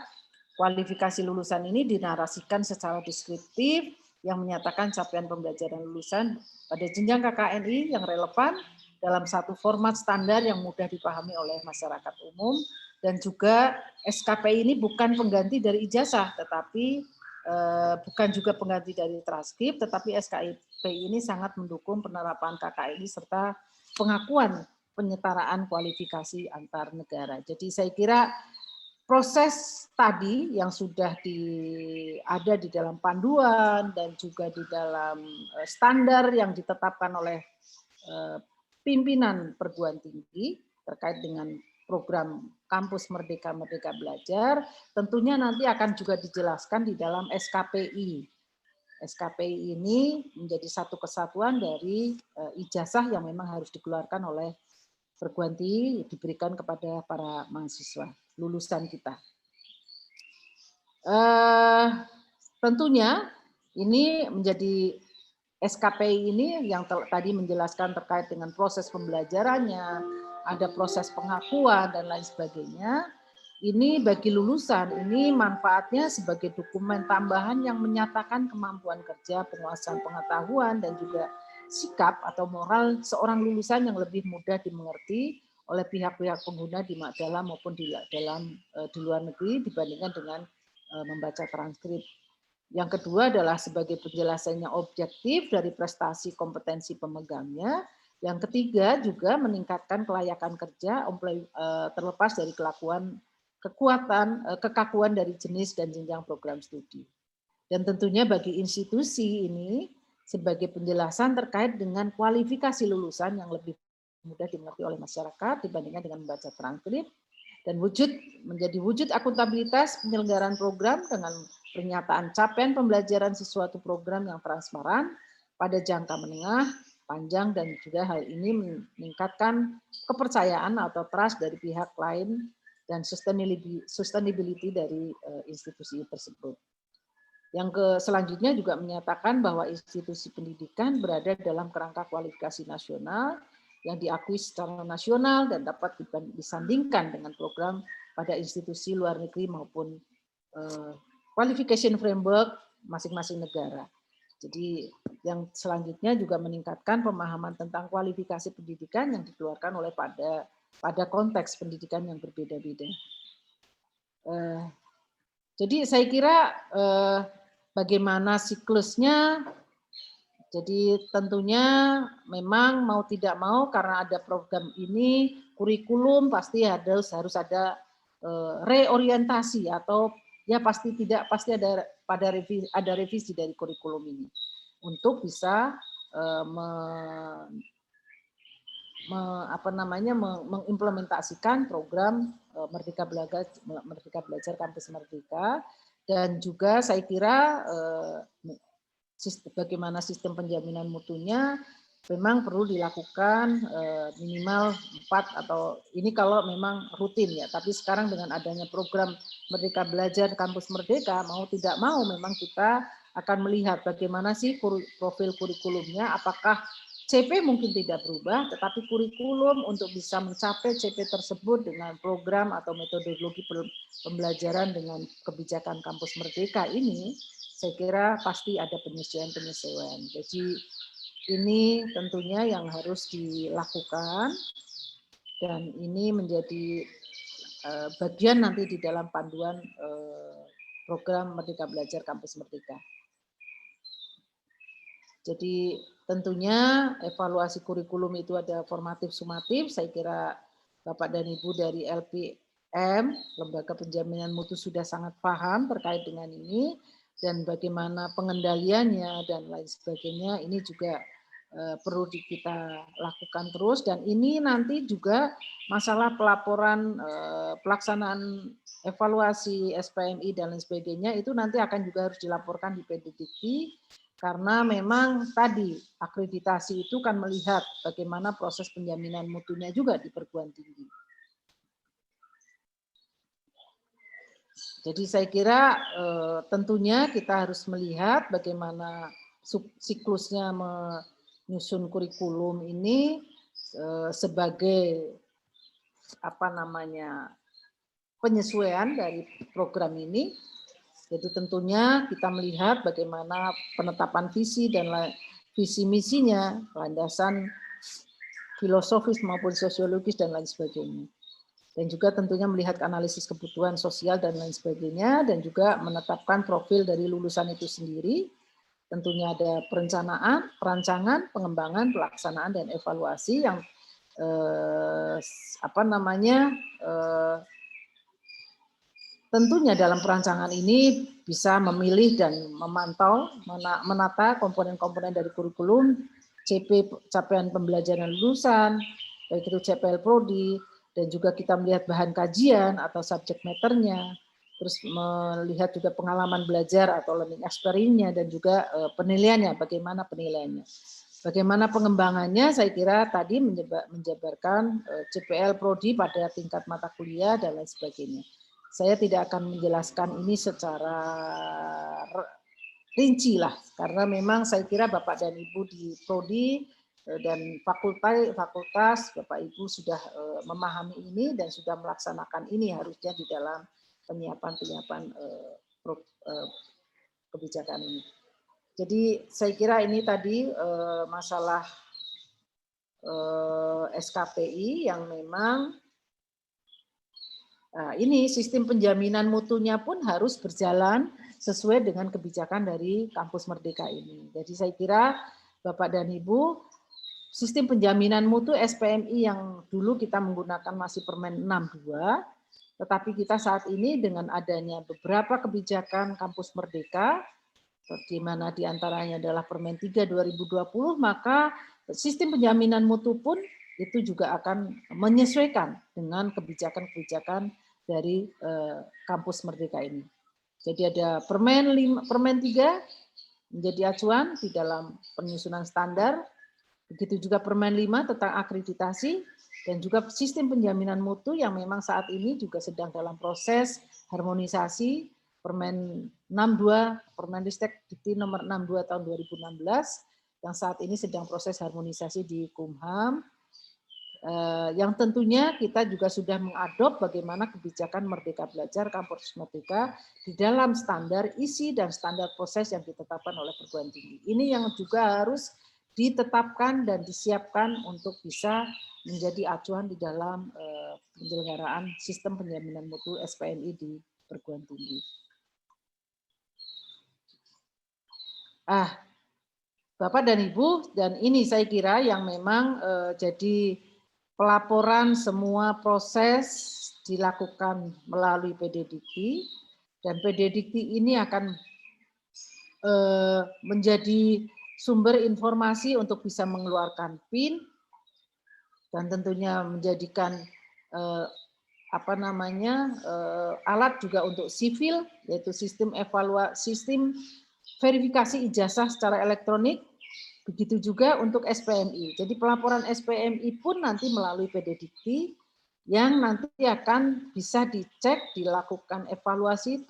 kualifikasi lulusan ini dinarasikan secara deskriptif yang menyatakan capaian pembelajaran lulusan pada jenjang KKNI yang relevan dalam satu format standar yang mudah dipahami oleh masyarakat umum. Dan juga SKPI ini bukan pengganti dari ijazah, tetapi bukan juga pengganti dari transkrip, tetapi SKPI ini sangat mendukung penerapan KKNI serta pengakuan penyetaraan kualifikasi antar negara. Jadi saya kira proses tadi yang sudah ada di dalam panduan dan juga di dalam standar yang ditetapkan oleh pimpinan perguruan tinggi terkait dengan program Kampus Merdeka Merdeka Belajar, tentunya nanti akan juga dijelaskan di dalam SKPI. SKPI ini menjadi satu kesatuan dari ijazah yang memang harus dikeluarkan oleh perguruan tinggi diberikan kepada para mahasiswa lulusan kita. Tentunya ini menjadi SKPI ini yang tadi menjelaskan terkait dengan proses pembelajarannya, ada proses pengakuan dan lain sebagainya. Ini bagi lulusan, ini manfaatnya sebagai dokumen tambahan yang menyatakan kemampuan kerja, penguasaan pengetahuan, dan juga sikap atau moral seorang lulusan yang lebih mudah dimengerti oleh pihak-pihak pengguna di dalam maupun di luar negeri dibandingkan dengan membaca transkrip. Yang kedua adalah sebagai penjelasannya objektif dari prestasi kompetensi pemegangnya. Yang ketiga juga meningkatkan kelayakan kerja terlepas dari kekakuan dari jenis dan jenjang program studi. Dan tentunya bagi institusi ini sebagai penjelasan terkait dengan kualifikasi lulusan yang lebih mudah dimengerti oleh masyarakat dibandingkan dengan membaca transkrip, dan menjadi wujud akuntabilitas penyelenggaraan program dengan pernyataan capaian pembelajaran sesuatu program yang transparan pada jangka menengah, panjang, dan juga hal ini meningkatkan kepercayaan atau trust dari pihak lain dan sustainability dari institusi tersebut. Yang selanjutnya juga menyatakan bahwa institusi pendidikan berada dalam kerangka kualifikasi nasional yang diakui secara nasional dan dapat disandingkan dengan program pada institusi luar negeri maupun qualification framework masing-masing negara. Jadi yang selanjutnya juga meningkatkan pemahaman tentang kualifikasi pendidikan yang dikeluarkan oleh pada konteks pendidikan yang berbeda-beda. Jadi saya kira bagaimana siklusnya. Jadi tentunya memang mau tidak mau karena ada program ini, kurikulum pasti harus ada reorientasi atau ya pasti ada revisi dari kurikulum ini untuk bisa mengimplementasikan program Merdeka Belajar Kampus Merdeka, dan juga saya kira bagaimana sistem penjaminan mutunya memang perlu dilakukan minimal 4 atau ini kalau memang rutin ya. Tapi sekarang dengan adanya program Merdeka Belajar Kampus Merdeka, mau tidak mau memang kita akan melihat bagaimana sih profil kurikulumnya, apakah CP mungkin tidak berubah, tetapi kurikulum untuk bisa mencapai CP tersebut dengan program atau metodologi pembelajaran dengan kebijakan Kampus Merdeka ini, saya kira pasti ada penyesuaian-penyesuaian. Jadi ini tentunya yang harus dilakukan dan ini menjadi bagian nanti di dalam panduan program Merdeka Belajar Kampus Merdeka. Jadi tentunya evaluasi kurikulum itu ada formatif sumatif. Saya kira Bapak dan Ibu dari LPM, Lembaga Penjaminan Mutu sudah sangat paham terkait dengan ini dan bagaimana pengendaliannya dan lain sebagainya. Ini juga perlu kita lakukan terus dan ini nanti juga masalah pelaporan pelaksanaan evaluasi SPMI dan lain sebagainya itu nanti akan juga harus dilaporkan di PDDikti. Karena memang tadi akreditasi itu kan melihat bagaimana proses penjaminan mutunya juga di perguruan tinggi. Jadi saya kira tentunya kita harus melihat bagaimana siklusnya menyusun kurikulum ini sebagai penyesuaian dari program ini. Jadi tentunya kita melihat bagaimana penetapan visi dan visi misinya, landasan filosofis maupun sosiologis dan lain sebagainya. Dan juga tentunya melihat analisis kebutuhan sosial dan lain sebagainya, dan juga menetapkan profil dari lulusan itu sendiri. Tentunya ada perencanaan, perancangan, pengembangan, pelaksanaan, dan evaluasi yang tentunya dalam perancangan ini bisa memilih dan memantau, menata komponen-komponen dari kurikulum, CP capaian pembelajaran lulusan, baik itu CPL Prodi, dan juga kita melihat bahan kajian atau subject matter-nya, terus melihat juga pengalaman belajar atau learning experience-nya, dan juga penilaiannya, bagaimana penilaiannya. Bagaimana pengembangannya, saya kira tadi menjabarkan CPL Prodi pada tingkat mata kuliah dan lain sebagainya. Saya tidak akan menjelaskan ini secara rinci lah, karena memang saya kira Bapak dan Ibu di Prodi dan fakultas Bapak Ibu sudah memahami ini dan sudah melaksanakan ini harusnya di dalam penyiapan kebijakan ini. Jadi saya kira ini tadi masalah SKPI yang memang ini sistem penjaminan mutunya pun harus berjalan sesuai dengan kebijakan dari Kampus Merdeka ini. Jadi saya kira Bapak dan Ibu, sistem penjaminan mutu SPMI yang dulu kita menggunakan masih Permen 62, tetapi kita saat ini dengan adanya beberapa kebijakan Kampus Merdeka, di mana diantaranya adalah Permen 3 2020, maka sistem penjaminan mutu pun itu juga akan menyesuaikan dengan kebijakan-kebijakan dari Kampus Merdeka ini. Jadi ada Permen 3 menjadi acuan di dalam penyusunan standar, begitu juga Permen 5 tentang akreditasi, dan juga sistem penjaminan mutu yang memang saat ini juga sedang dalam proses harmonisasi Permen 62, Permendikbud Dikti nomor 62 tahun 2016, yang saat ini sedang proses harmonisasi di Kumham, yang tentunya kita juga sudah mengadop bagaimana kebijakan Merdeka Belajar Kampus Merdeka di dalam standar isi dan standar proses yang ditetapkan oleh perguruan tinggi. Ini yang juga harus ditetapkan dan disiapkan untuk bisa menjadi acuan di dalam penyelenggaraan sistem penjaminan mutu SPMI di perguruan tinggi. Bapak dan Ibu, dan ini saya kira yang memang jadi pelaporan semua proses dilakukan melalui PDDikti, dan PDDikti ini akan menjadi sumber informasi untuk bisa mengeluarkan PIN, dan tentunya menjadikan alat juga untuk sivil, yaitu sistem verifikasi ijazah secara elektronik, Begitu juga untuk SPMI. Jadi pelaporan SPMI pun nanti melalui PDDikti yang nanti akan bisa dicek, dilakukan evaluasi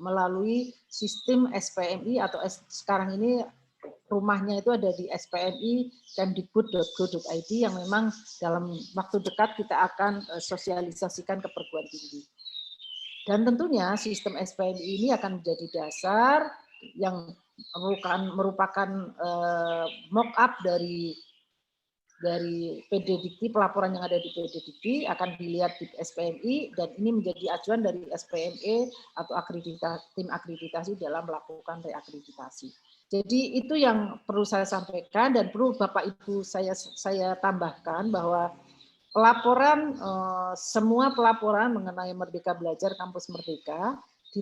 melalui sistem SPMI atau sekarang ini rumahnya itu ada di SPMI kemdikbud.go.id yang memang dalam waktu dekat kita akan sosialisasikan ke perguruan tinggi. Dan tentunya sistem SPMI ini akan menjadi dasar yang merupakan mock up dari PDDikti, pelaporan yang ada di PDDikti akan dilihat di SPMI dan ini menjadi acuan dari SPME atau tim akreditasi dalam melakukan reakreditasi. Jadi itu yang perlu saya sampaikan dan perlu Bapak Ibu saya tambahkan bahwa pelaporan, semua pelaporan mengenai Merdeka Belajar Kampus Merdeka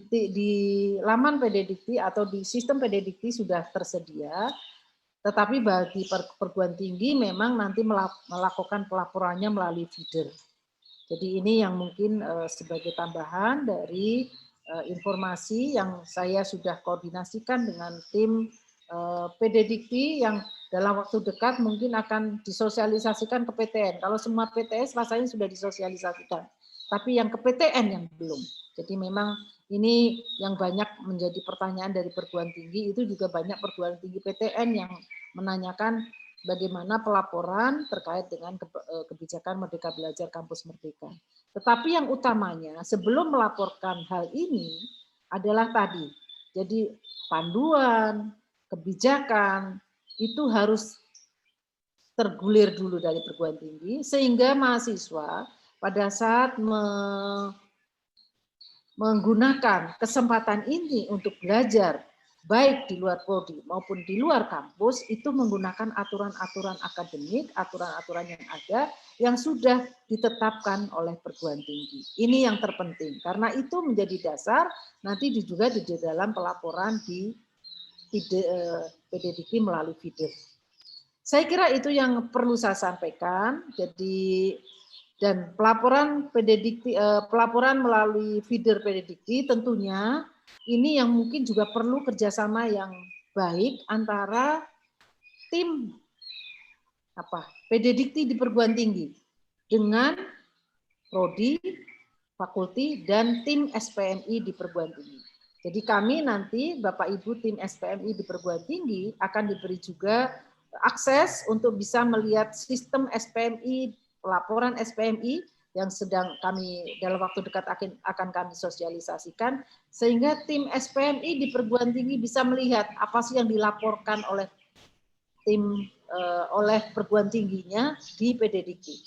di laman PDDikti atau di sistem PDDikti sudah tersedia, tetapi bagi perguruan tinggi memang nanti melakukan pelaporannya melalui feeder. Jadi ini yang mungkin sebagai tambahan dari informasi yang saya sudah koordinasikan dengan tim PDDikti yang dalam waktu dekat mungkin akan disosialisasikan ke PTN. Kalau semua PTS rasanya sudah disosialisasikan, tapi yang ke PTN yang belum. Jadi memang ini yang banyak menjadi pertanyaan dari perguruan tinggi, itu juga banyak perguruan tinggi PTN yang menanyakan bagaimana pelaporan terkait dengan kebijakan Merdeka Belajar Kampus Merdeka. Tetapi yang utamanya sebelum melaporkan hal ini adalah tadi, jadi panduan, kebijakan itu harus tergulir dulu dari perguruan tinggi sehingga mahasiswa pada saat menggunakan kesempatan ini untuk belajar baik di luar prodi maupun di luar kampus itu menggunakan aturan-aturan akademik, aturan-aturan yang ada yang sudah ditetapkan oleh perguruan tinggi. Ini yang terpenting karena itu menjadi dasar nanti juga di dalam pelaporan di PDDikti melalui feeder. Saya kira itu yang perlu saya sampaikan. Jadi dan pelaporan PDDikti, pelaporan melalui feeder PDDikti tentunya ini yang mungkin juga perlu kerjasama yang baik antara tim PDDikti di perguruan tinggi dengan prodi, fakulti dan tim SPMI di perguruan tinggi. Jadi kami nanti Bapak Ibu tim SPMI di perguruan tinggi akan diberi juga akses untuk bisa melihat sistem SPMI, pelaporan SPMI yang sedang kami dalam waktu dekat akan kami sosialisasikan sehingga tim SPMI di perguruan tinggi bisa melihat apa sih yang dilaporkan oleh tim oleh perguruan tingginya di PDDikti.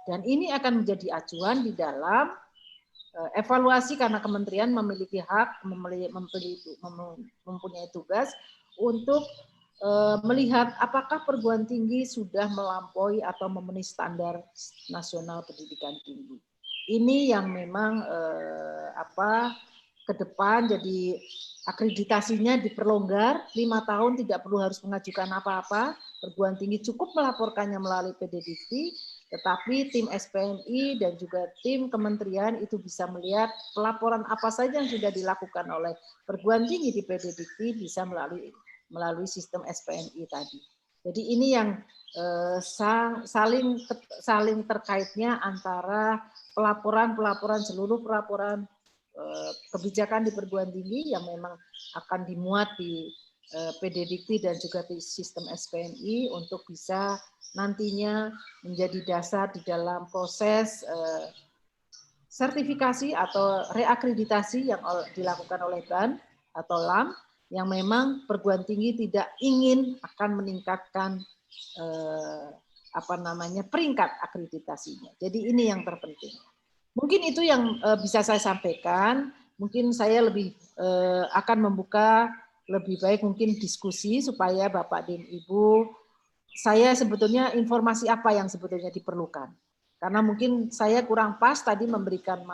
Dan ini akan menjadi acuan di dalam evaluasi karena kementerian memiliki hak, mempunyai tugas untuk melihat apakah perguruan tinggi sudah melampaui atau memenuhi standar nasional pendidikan tinggi. Ini yang memang ke depan jadi akreditasinya diperlonggar 5 tahun tidak perlu harus mengajukan apa-apa. Perguruan tinggi cukup melaporkannya melalui PDDikti, tetapi tim SPMI dan juga tim kementerian itu bisa melihat pelaporan apa saja yang sudah dilakukan oleh perguruan tinggi di PDDikti bisa melalui sistem SPMI tadi. Jadi ini yang saling terkaitnya antara pelaporan seluruh pelaporan kebijakan di perguruan tinggi yang memang akan dimuat di PDDikti dan juga di sistem SPMI untuk bisa nantinya menjadi dasar di dalam proses sertifikasi atau reakreditasi yang dilakukan oleh BAN atau LAM yang memang perguruan tinggi tidak ingin akan meningkatkan peringkat akreditasinya. Jadi ini yang terpenting. Mungkin itu yang bisa saya sampaikan. Mungkin saya lebih akan membuka lebih baik mungkin diskusi supaya Bapak dan Ibu, saya sebetulnya informasi apa yang sebetulnya diperlukan. Karena mungkin saya kurang pas tadi memberikan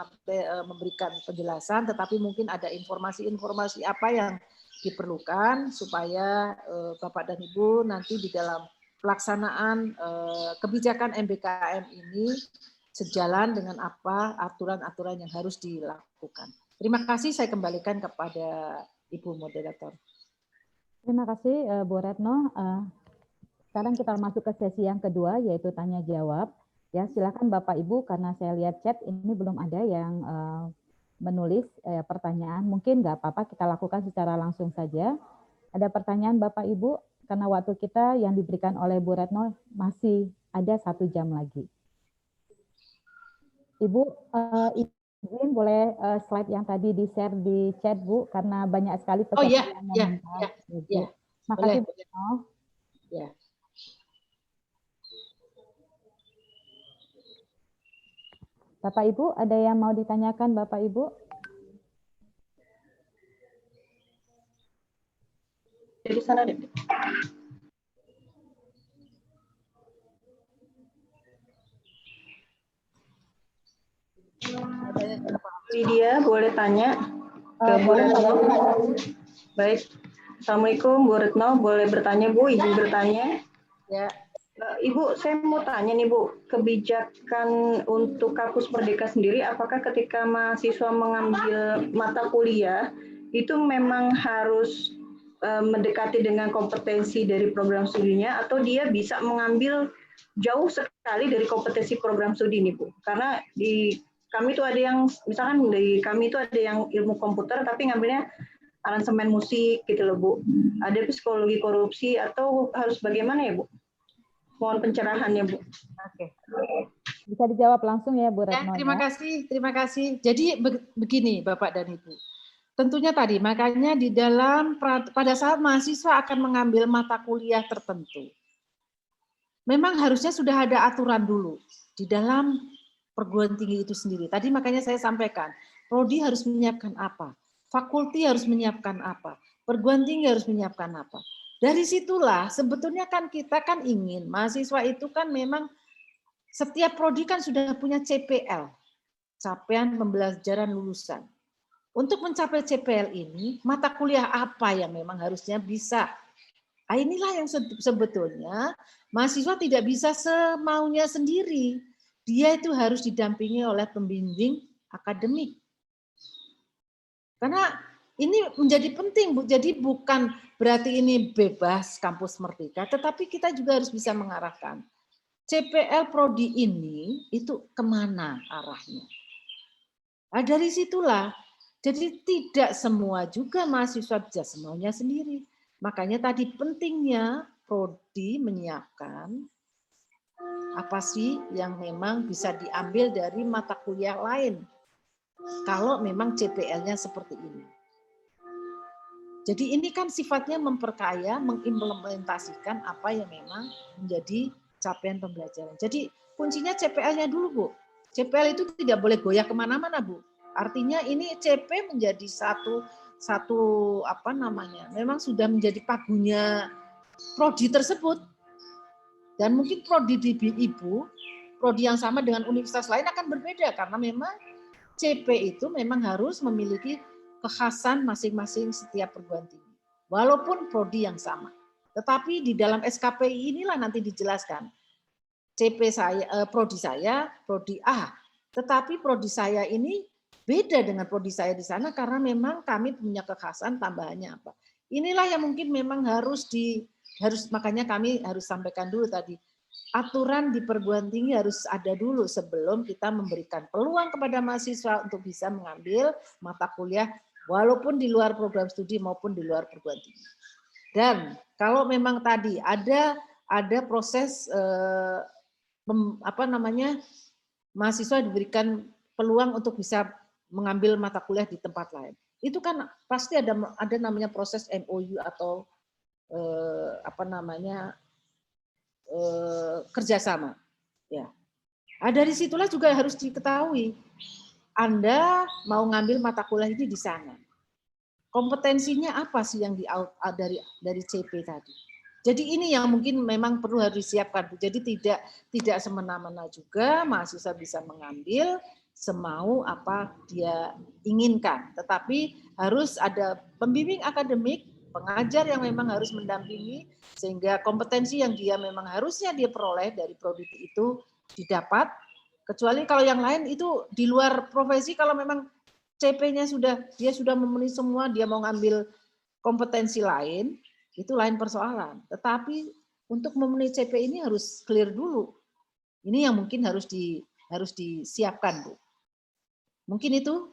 penjelasan, tetapi mungkin ada informasi-informasi apa yang diperlukan supaya Bapak dan Ibu nanti di dalam pelaksanaan kebijakan MBKM ini sejalan dengan apa aturan-aturan yang harus dilakukan. Terima kasih, saya kembalikan kepada Ibu Moderator. Terima kasih Bu Retno. Sekarang kita masuk ke sesi yang kedua, yaitu tanya jawab. Ya, silakan Bapak Ibu, karena saya lihat chat ini belum ada yang menulis pertanyaan. Mungkin nggak apa-apa, kita lakukan secara langsung saja. Ada pertanyaan Bapak Ibu, karena waktu kita yang diberikan oleh Bu Retno masih ada 1 jam lagi. Ibu, izin boleh slide yang tadi di-share di chat, Bu, karena banyak sekali peserta yang meminta. Ya. Makasih, Boleh. Bu Retno. Ya. Bapak Ibu, ada yang mau ditanyakan Bapak Ibu? Dari sana deh. Lydia, boleh tanya ke Bu Retno? Baik. Assalamualaikum Bu Retno, boleh bertanya Bu, izin bertanya. Ya. Ibu, saya mau tanya nih Bu, kebijakan untuk Kampus Merdeka sendiri, apakah ketika mahasiswa mengambil mata kuliah, itu memang harus mendekati dengan kompetensi dari program studinya, atau dia bisa mengambil jauh sekali dari kompetensi program studi ini Bu? Karena di kami itu ada yang, misalkan dari kami itu ada yang ilmu komputer, tapi ngambilnya aransemen musik gitu loh Bu. Ada psikologi korupsi, atau harus bagaimana ya Bu? Mohon pencerahannya Bu. Oke. Bisa dijawab langsung ya Bu Ya, Retno. terima kasih. Jadi begini Bapak dan Ibu. Tentunya tadi, makanya di dalam pada saat mahasiswa akan mengambil mata kuliah tertentu, memang harusnya sudah ada aturan dulu di dalam perguruan tinggi itu sendiri. Tadi makanya saya sampaikan, prodi harus menyiapkan apa, fakulti harus menyiapkan apa, perguruan tinggi harus menyiapkan apa. Dari situlah sebetulnya kan kita kan ingin mahasiswa itu kan memang setiap prodi kan sudah punya CPL, capaian pembelajaran lulusan. Untuk mencapai CPL ini, mata kuliah apa yang memang harusnya bisa. Nah, inilah yang sebetulnya mahasiswa tidak bisa semaunya sendiri. Dia itu harus didampingi oleh pembimbing akademik. Karena ini menjadi penting, Bu. Jadi bukan berarti ini bebas kampus merdeka, tetapi kita juga harus bisa mengarahkan. CPL prodi ini itu kemana arahnya? Nah, dari situlah, jadi tidak semua juga mahasiswa bisa semaunya sendiri. Makanya tadi pentingnya prodi menyiapkan apa sih yang memang bisa diambil dari mata kuliah lain. Kalau memang CPL-nya seperti ini. Jadi ini kan sifatnya memperkaya, mengimplementasikan apa yang memang menjadi capaian pembelajaran. Jadi kuncinya CPL-nya dulu, Bu. CPL itu tidak boleh goyah kemana-mana, Bu. Artinya ini CP menjadi satu apa namanya, memang sudah menjadi pagunya prodi tersebut. Dan mungkin prodi di Ibu, prodi yang sama dengan universitas lain akan berbeda karena memang CP itu memang harus memiliki kekhasan masing-masing setiap perguruan tinggi. Walaupun prodi yang sama. Tetapi di dalam SKPI inilah nanti dijelaskan. CP saya, prodi saya, prodi A. Tetapi prodi saya ini beda dengan prodi saya di sana karena memang kami punya kekhasan tambahannya apa. Inilah yang mungkin memang harus makanya kami harus sampaikan dulu tadi. Aturan di perguruan tinggi harus ada dulu sebelum kita memberikan peluang kepada mahasiswa untuk bisa mengambil mata kuliah walaupun di luar program studi maupun di luar perguruan tinggi. Dan kalau memang tadi ada proses mahasiswa diberikan peluang untuk bisa mengambil mata kuliah di tempat lain. Itu kan pasti ada namanya proses MOU atau kerjasama. Ya. Nah, dari situlah juga harus diketahui. Anda mau ngambil mata kuliah ini di sana. Kompetensinya apa sih yang dari CP tadi? Jadi ini yang mungkin memang perlu harus disiapkan. Jadi tidak semena-mena juga mahasiswa bisa mengambil semau apa dia inginkan. Tetapi harus ada pembimbing akademik, pengajar yang memang harus mendampingi sehingga kompetensi yang dia memang harusnya dia peroleh dari prodi itu didapat. Kecuali kalau yang lain itu di luar profesi, kalau memang CP-nya dia sudah memenuhi semua, dia mau ngambil kompetensi lain, itu lain persoalan. Tetapi untuk memenuhi CP ini harus clear dulu. Ini yang mungkin harus disiapkan, Bu. Mungkin itu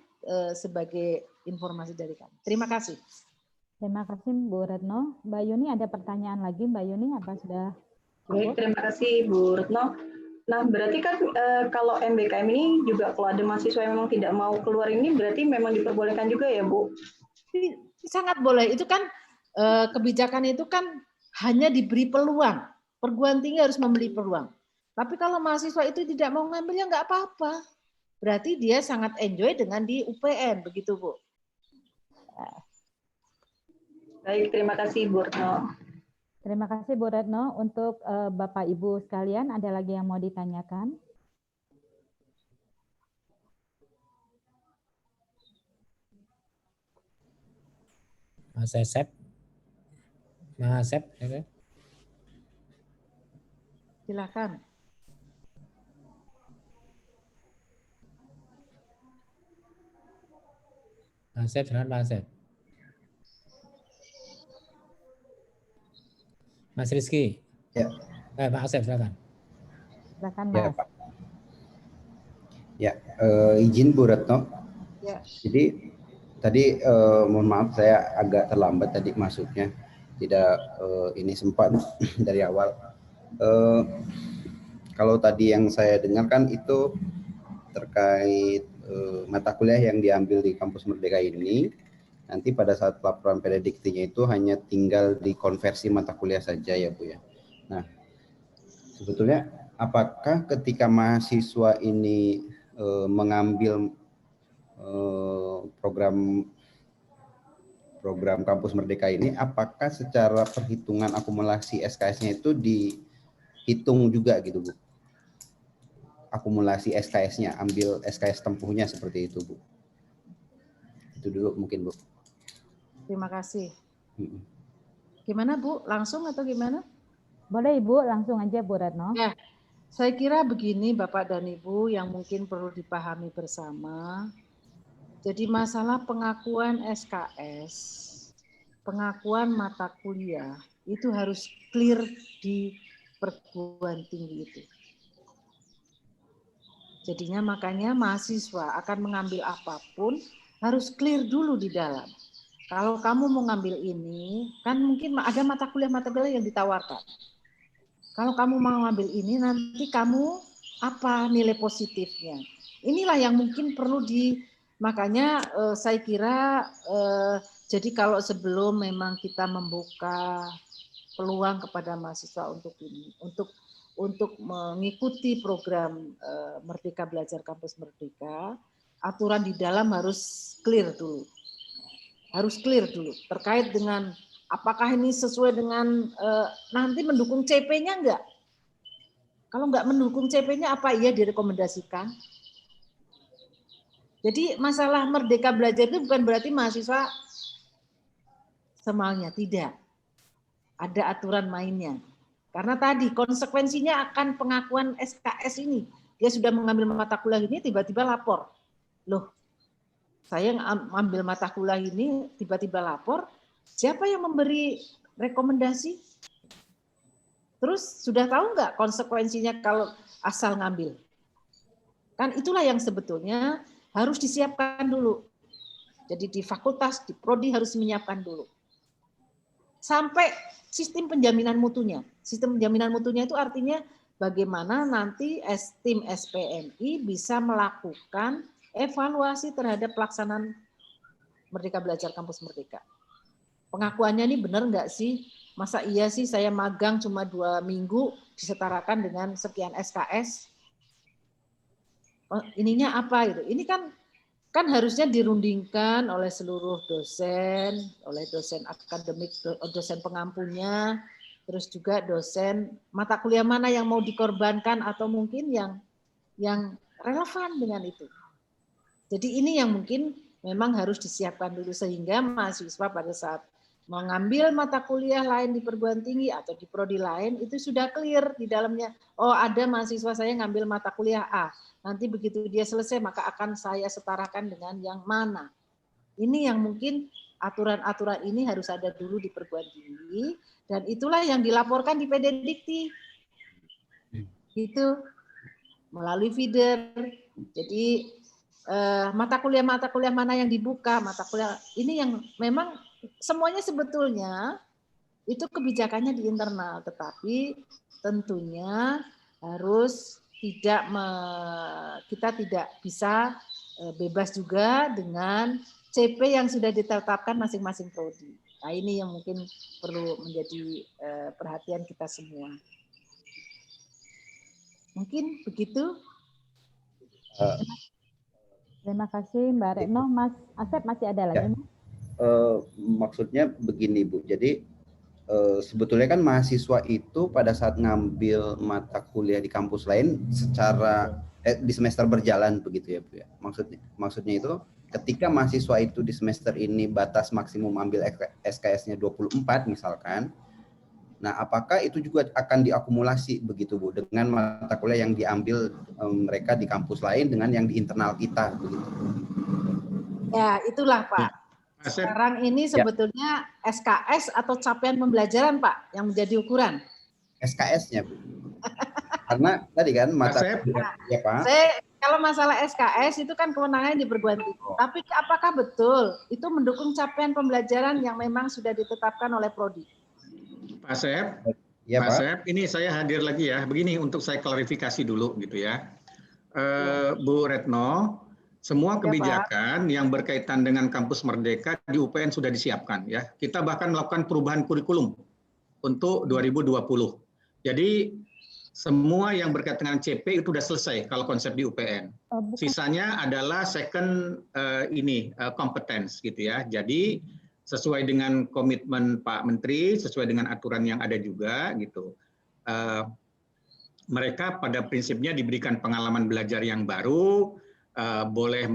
sebagai informasi dari kami. Terima kasih. Terima kasih Bu Retno. Mbak Yuni ada pertanyaan lagi, Mbak Yuni, apa sudah Baik, terima kasih Bu Retno. Nah, berarti kan kalau MBKM ini juga kalau ada mahasiswa yang memang tidak mau keluar ini berarti memang diperbolehkan juga ya, Bu? Sangat boleh. Itu kan kebijakan itu kan hanya diberi peluang. Perguruan tinggi harus memberi peluang. Tapi kalau mahasiswa itu tidak mau ngambilnya nggak apa-apa. Berarti dia sangat enjoy dengan di UPN, begitu Bu. Baik, terima kasih Bu Retno. Terima kasih Bu Retno. Untuk Bapak Ibu sekalian, ada lagi yang mau ditanyakan? Mas Asep. Mas Asep. Silakan. Mas Asep, silakan Mas Asep. Mas Rizky. Ya. Pak Asep, silakan. Silakan Ya, Mas. Pak. Ya, izin Bu Retno. Ya. Jadi tadi mohon maaf saya agak terlambat tadi masuknya. Tidak ini sempat dari awal. Kalau tadi yang saya dengarkan itu terkait mata kuliah yang diambil di kampus Merdeka ini, nanti pada saat pelaporan pedediktinya itu hanya tinggal dikonversi mata kuliah saja ya Bu ya. Nah, sebetulnya apakah ketika mahasiswa ini mengambil program kampus Merdeka ini, apakah secara perhitungan akumulasi SKS-nya itu dihitung juga gitu Bu? Akumulasi SKS-nya, ambil SKS tempuhnya seperti itu Bu. Itu dulu mungkin Bu. Terima kasih. Gimana Bu? Langsung atau gimana? Boleh Ibu, langsung aja Bu Retno. Ya, saya kira begini Bapak dan Ibu yang mungkin perlu dipahami bersama. Jadi masalah pengakuan SKS, pengakuan mata kuliah, itu harus clear di perguruan tinggi itu. Jadinya makanya mahasiswa akan mengambil apapun harus clear dulu di dalam. Kalau kamu mau ngambil ini, kan mungkin ada mata kuliah yang ditawarkan. Kalau kamu mau ngambil ini, nanti kamu apa nilai positifnya? Inilah yang mungkin perlu makanya saya kira jadi kalau sebelum memang kita membuka peluang kepada mahasiswa untuk ini, untuk mengikuti program Merdeka Belajar Kampus Merdeka, aturan di dalam harus clear dulu. Harus clear dulu terkait dengan apakah ini sesuai dengan nanti mendukung CP-nya enggak? Kalau enggak mendukung CP-nya apa iya direkomendasikan? Jadi masalah Merdeka Belajar itu bukan berarti mahasiswa semaunya, tidak. Ada aturan mainnya. Karena tadi konsekuensinya akan pengakuan SKS ini. Dia sudah mengambil mata kuliah ini, tiba-tiba lapor. Loh, saya ambil mata kuliah ini, tiba-tiba lapor. Siapa yang memberi rekomendasi? Terus sudah tahu nggak konsekuensinya kalau asal ngambil? Kan itulah yang sebetulnya harus disiapkan dulu. Jadi di fakultas, di prodi harus menyiapkan dulu. Sampai sistem penjaminan mutunya. Sistem penjaminan mutunya itu artinya bagaimana nanti tim SPMI bisa melakukan evaluasi terhadap pelaksanaan Merdeka Belajar Kampus Merdeka. Pengakuannya ini benar nggak sih? Masa iya sih saya magang cuma 2 minggu disetarakan dengan sekian SKS? Ininya apa itu? Ini kan harusnya dirundingkan oleh seluruh dosen, oleh dosen akademik, dosen pengampunya, terus juga dosen mata kuliah mana yang mau dikorbankan atau mungkin yang relevan dengan itu. Jadi ini yang mungkin memang harus disiapkan dulu sehingga mahasiswa pada saat mengambil mata kuliah lain di perguruan tinggi atau di prodi lain itu sudah clear di dalamnya. Oh, ada mahasiswa saya ngambil mata kuliah A. Nanti begitu dia selesai maka akan saya setarakan dengan yang mana. Ini yang mungkin aturan-aturan ini harus ada dulu di perguruan tinggi, dan itulah yang dilaporkan di PD Dikti. Gitu, melalui feeder. Jadi mata kuliah mana yang dibuka, mata kuliah ini yang memang semuanya sebetulnya itu kebijakannya di internal, tetapi tentunya harus kita tidak bisa bebas juga dengan CP yang sudah ditetapkan masing-masing prodi. Nah, ini yang mungkin perlu menjadi perhatian kita semua. Mungkin begitu. Terima kasih Mbak Retno. Mas Asep masih ada lagi? Maksudnya begini Bu, jadi sebetulnya kan mahasiswa itu pada saat ngambil mata kuliah di kampus lain secara di semester berjalan begitu ya Bu ya. Maksudnya itu ketika mahasiswa itu di semester ini batas maksimum ambil SKS-nya 24 misalkan. Nah, apakah itu juga akan diakumulasi begitu Bu dengan mata kuliah yang diambil mereka di kampus lain dengan yang di internal kita begitu? Ya, itulah Pak. Sekarang ini sebetulnya SKS atau capaian pembelajaran Pak yang menjadi ukuran. SKS-nya Bu. Karena tadi kan mata kuliah ya Pak. Kalau masalah SKS itu kan kewenangannya di perguruan tinggi. Tapi apakah betul itu mendukung capaian pembelajaran yang memang sudah ditetapkan oleh prodi? Pak Asep, ya, Pak Asep, ini saya hadir lagi ya. Begini untuk saya klarifikasi dulu gitu ya. Bu Retno, semua kebijakan yang berkaitan dengan kampus Merdeka di UPN sudah disiapkan ya. Kita bahkan melakukan perubahan kurikulum untuk 2020. Jadi semua yang berkaitan dengan CP itu sudah selesai kalau konsep di UPN. Sisanya adalah second competence gitu ya. Jadi sesuai dengan komitmen Pak Menteri, sesuai dengan aturan yang ada juga gitu. Mereka pada prinsipnya diberikan pengalaman belajar yang baru, boleh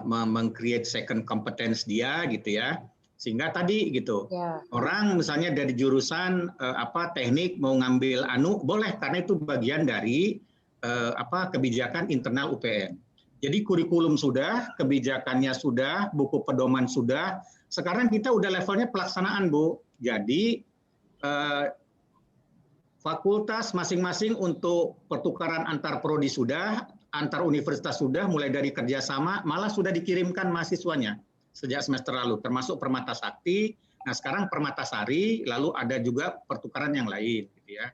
meng-create second competence dia gitu ya. Sehingga tadi gitu, orang misalnya dari jurusan teknik mau ngambil boleh karena itu bagian dari kebijakan internal UPN. Jadi kurikulum sudah, kebijakannya sudah, buku pedoman sudah. Sekarang kita udah levelnya pelaksanaan Bu. Jadi fakultas masing-masing untuk pertukaran antar prodi sudah, antar universitas sudah, mulai dari kerjasama, malah sudah dikirimkan mahasiswanya sejak semester lalu, termasuk Permata Sakti. Nah sekarang Permata Sari, lalu ada juga pertukaran yang lain, gitu ya.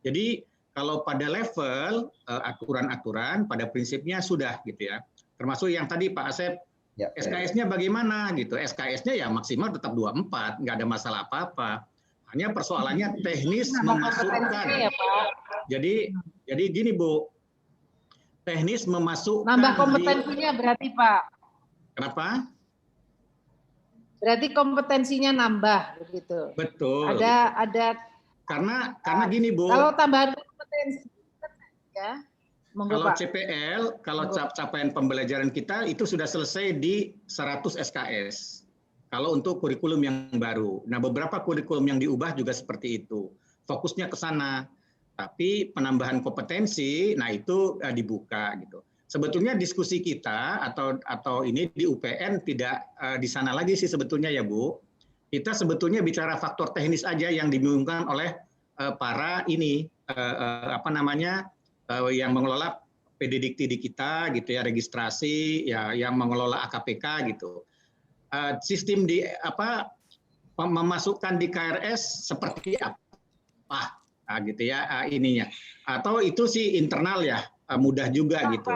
Jadi kalau pada level aturan-aturan, pada prinsipnya sudah, gitu ya. Termasuk yang tadi Pak Asep, SKS-nya bagaimana, gitu. SKS-nya ya maksimal tetap 24, nggak ada masalah apa-apa. Hanya persoalannya teknis memasukkan. Ya, Pak. Jadi gini Bu, teknis memasukkan. Nambah kompetensinya berarti Pak. Kenapa? Berarti kompetensinya nambah begitu. Betul. Ada karena gini Bu. Kalau tambahan kompetensi ya. Kalau CPL, kalau capaian pembelajaran kita itu sudah selesai di 100 SKS. Kalau untuk kurikulum yang baru. Nah, beberapa kurikulum yang diubah juga seperti itu. Fokusnya ke sana. Tapi penambahan kompetensi, nah itu dibuka gitu. Sebetulnya diskusi kita atau ini di UPN tidak di sana lagi sih sebetulnya ya Bu. Kita sebetulnya bicara faktor teknis aja yang dibingungkan oleh para yang mengelola PD Dikti di kita gitu ya, registrasi ya, yang mengelola AKPK gitu. Sistem memasukkan di KRS seperti apa gitu ya ininya. Atau itu sih internal ya, mudah juga gitu.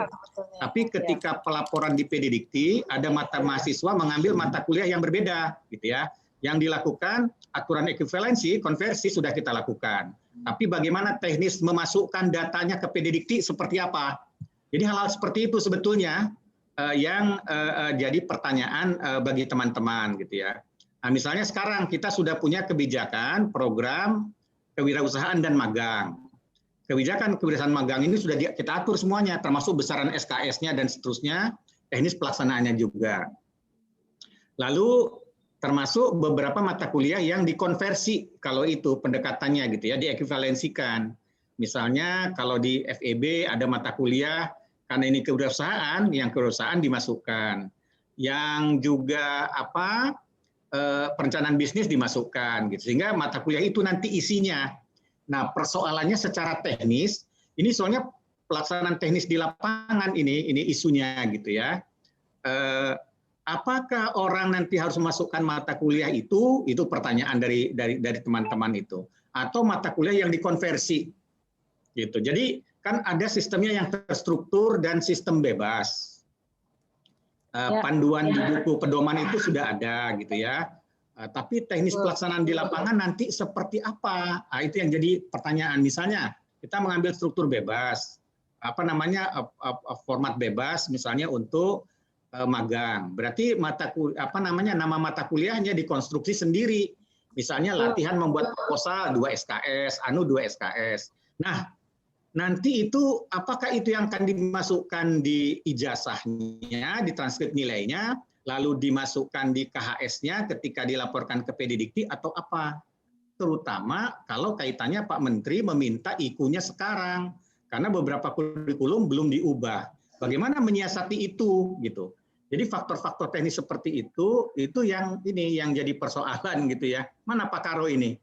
Tapi ketika pelaporan di PD Dikti ada mahasiswa mengambil mata kuliah yang berbeda gitu ya. Yang dilakukan aturan ekuivalensi, konversi sudah kita lakukan. Tapi bagaimana teknis memasukkan datanya ke PD Dikti seperti apa? Jadi hal-hal seperti itu sebetulnya yang jadi pertanyaan bagi teman-teman gitu ya. Nah, misalnya sekarang kita sudah punya kebijakan program kewirausahaan dan magang. Kebijakan kewirausahaan magang ini sudah kita atur semuanya, termasuk besaran SKS-nya dan seterusnya, teknis pelaksanaannya juga. Lalu termasuk beberapa mata kuliah yang dikonversi kalau itu pendekatannya gitu ya, diekuivalensikan. Misalnya kalau di FEB ada mata kuliah karena ini kewirausahaan, yang kewirausahaan dimasukkan. Yang juga perencanaan bisnis dimasukkan, gitu. Sehingga mata kuliah itu nanti isinya. Nah, persoalannya secara teknis, ini soalnya pelaksanaan teknis di lapangan ini isunya gitu ya. Apakah orang nanti harus memasukkan mata kuliah itu pertanyaan dari teman-teman itu, atau mata kuliah yang dikonversi, gitu. Jadi kan ada sistemnya yang terstruktur dan sistem bebas. Panduan di buku pedoman itu sudah ada, gitu ya. Tapi teknis pelaksanaan di lapangan nanti seperti apa? Nah, itu yang jadi pertanyaan. Misalnya kita mengambil struktur bebas, format bebas, misalnya untuk magang. Berarti nama mata kuliahnya dikonstruksi sendiri. Misalnya latihan membuat proposal 2 SKS, 2 SKS. Nah, nanti itu apakah itu yang akan dimasukkan di ijazahnya, di transkrip nilainya, lalu dimasukkan di KHS-nya ketika dilaporkan ke PDDikti atau apa? Terutama kalau kaitannya Pak Menteri meminta IKU-nya sekarang, karena beberapa kurikulum belum diubah. Bagaimana menyiasati itu, gitu? Jadi faktor-faktor teknis seperti itu yang jadi persoalan, gitu ya. Mana Pak Karo ini?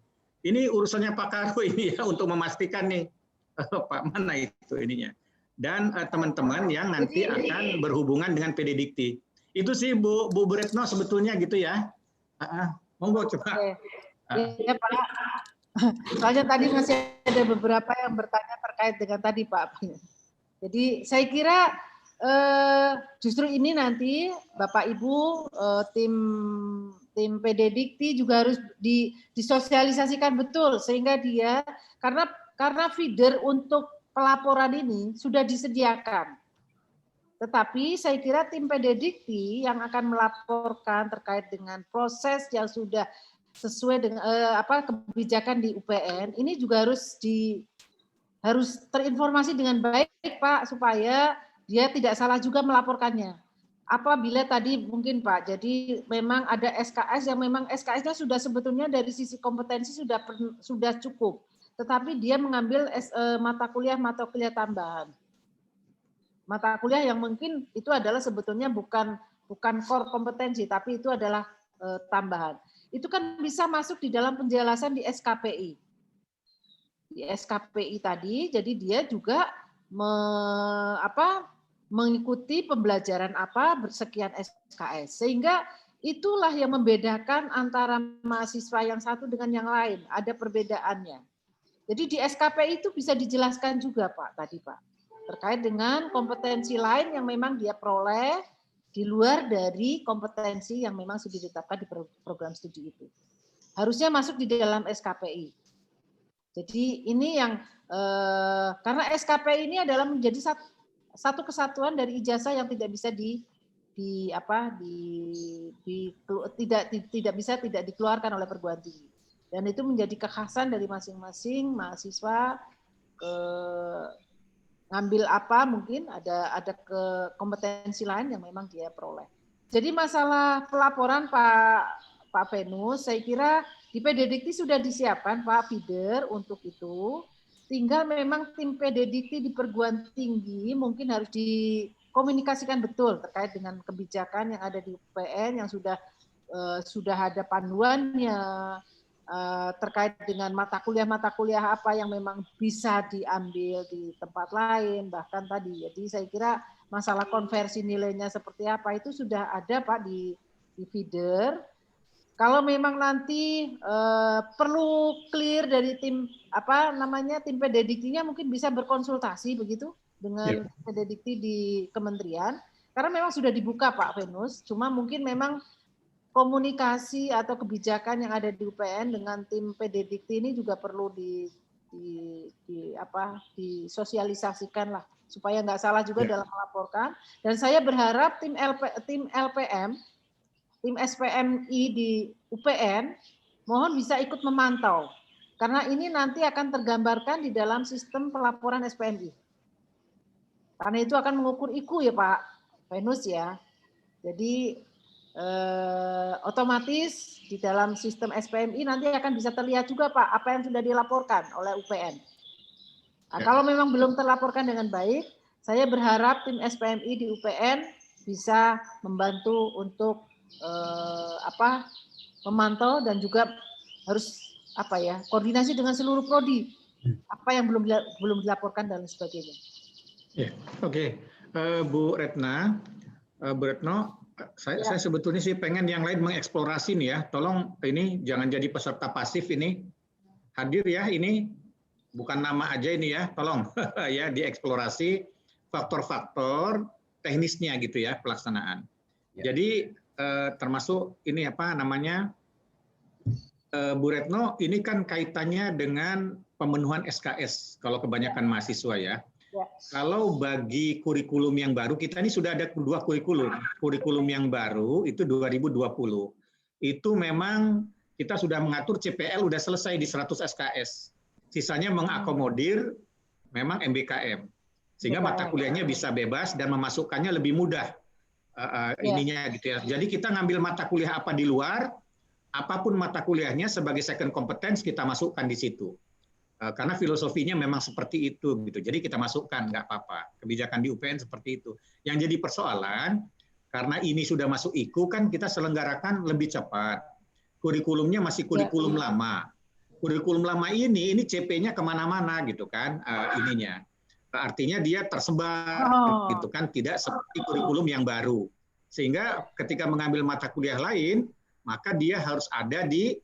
Ini urusannya Pak Karo ini ya untuk memastikan nih, Pak mana itu ininya. Dan teman-teman yang nanti akan berhubungan dengan PDDikti. Itu sih Bu Retno sebetulnya gitu ya. Monggo coba. Ya Pak. Soalnya tadi masih ada beberapa yang bertanya terkait dengan tadi Pak. Jadi saya kira justru ini nanti Bapak Ibu tim PDDikti juga harus disosialisasikan betul sehingga dia karena feeder untuk pelaporan ini sudah disediakan. Tetapi saya kira tim PDDikti yang akan melaporkan terkait dengan proses yang sudah sesuai dengan kebijakan di UPN ini juga harus terinformasi dengan baik Pak supaya dia tidak salah juga melaporkannya. Apabila tadi mungkin Pak, jadi memang ada SKS yang memang SKS-nya sudah sebetulnya dari sisi kompetensi sudah cukup, tetapi dia mengambil mata kuliah tambahan. Mata kuliah yang mungkin itu adalah sebetulnya bukan core kompetensi, tapi itu adalah tambahan. Itu kan bisa masuk di dalam penjelasan di SKPI. Di SKPI tadi, jadi dia juga mengikuti pembelajaran bersekian SKS. Sehingga itulah yang membedakan antara mahasiswa yang satu dengan yang lain. Ada perbedaannya. Jadi di SKPI itu bisa dijelaskan juga Pak tadi Pak. Terkait dengan kompetensi lain yang memang dia peroleh di luar dari kompetensi yang memang sudah ditetapkan di program studi itu. Harusnya masuk di dalam SKPI. Jadi ini yang, karena SKPI ini adalah menjadi satu kesatuan dari ijazah yang tidak bisa tidak dikeluarkan oleh perguruan tinggi. Dan itu menjadi kekhasan dari masing-masing mahasiswa ngambil mungkin ada kompetensi lain yang memang dia peroleh. Jadi masalah pelaporan Pak Venus, saya kira di PDDikti sudah disiapkan Pak feeder untuk itu. Tinggal memang tim PDDikti di perguruan tinggi mungkin harus dikomunikasikan betul terkait dengan kebijakan yang ada di UPN yang sudah ada panduannya. Terkait dengan mata kuliah apa yang memang bisa diambil di tempat lain, bahkan tadi. Jadi saya kira masalah konversi nilainya seperti apa itu sudah ada Pak di feeder. Kalau memang nanti perlu clear dari tim tim PDDikti-nya mungkin bisa berkonsultasi begitu dengan PDDikti di kementerian. Karena memang sudah dibuka Pak Venus, cuma mungkin memang komunikasi atau kebijakan yang ada di UPN dengan tim PDDikti ini juga perlu disosialisasikan lah supaya nggak salah juga dalam melaporkan. Dan saya berharap tim LPM, tim SPMI di UPN mohon bisa ikut memantau karena ini nanti akan tergambarkan di dalam sistem pelaporan SPMI. Karena itu akan mengukur IKU ya Pak Venus ya. Jadi otomatis di dalam sistem SPMI nanti akan bisa terlihat juga Pak apa yang sudah dilaporkan oleh UPN. Nah, kalau memang belum terlaporkan dengan baik, saya berharap tim SPMI di UPN bisa membantu untuk memantau dan juga harus koordinasi dengan seluruh prodi apa yang belum dilaporkan dan sebagainya. Ya, oke. Bu Retno, saya sebetulnya sih pengen yang lain mengeksplorasi nih ya. Tolong ini jangan jadi peserta pasif ini. Hadir ya, ini bukan nama aja ini ya. Tolong ya dieksplorasi faktor-faktor teknisnya gitu ya pelaksanaan. Ya. Jadi termasuk ini apa namanya Bu Retno, ini kan kaitannya dengan pemenuhan SKS kalau kebanyakan mahasiswa ya. Ya. Kalau bagi kurikulum yang baru, kita ini sudah ada 2 kurikulum. Kurikulum yang baru itu 2020. Itu memang kita sudah mengatur CPL udah selesai di 100 SKS. Sisanya mengakomodir memang MBKM. Sehingga mata kuliahnya bisa bebas dan memasukkannya lebih mudah. Ininya gitu ya. Jadi kita ngambil mata kuliah apa di luar, apapun mata kuliahnya sebagai second competence kita masukkan di situ. Karena filosofinya memang seperti itu gitu. Jadi kita masukkan nggak apa-apa. Kebijakan di UPN seperti itu. Yang jadi persoalan karena ini sudah masuk IKU kan kita selenggarakan lebih cepat. Kurikulumnya masih kurikulum lama. Kurikulum lama ini CP-nya kemana-mana gitu kan ininya. Artinya dia tersebar gitu kan, tidak seperti kurikulum yang baru. Sehingga ketika mengambil mata kuliah lain, maka dia harus ada di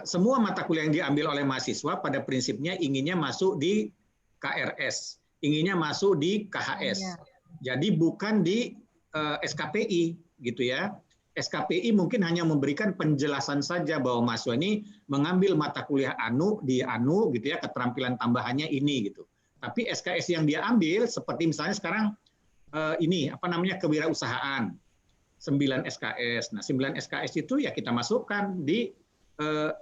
semua mata kuliah yang diambil oleh mahasiswa pada prinsipnya inginnya masuk di KRS, inginnya masuk di KHS. Jadi bukan di SKPI gitu ya. SKPI mungkin hanya memberikan penjelasan saja bahwa mahasiswa ini mengambil mata kuliah di gitu ya, keterampilan tambahannya ini gitu. Tapi SKS yang dia ambil seperti misalnya sekarang ini apa namanya kewirausahaan 9 SKS. Nah, 9 SKS itu ya kita masukkan di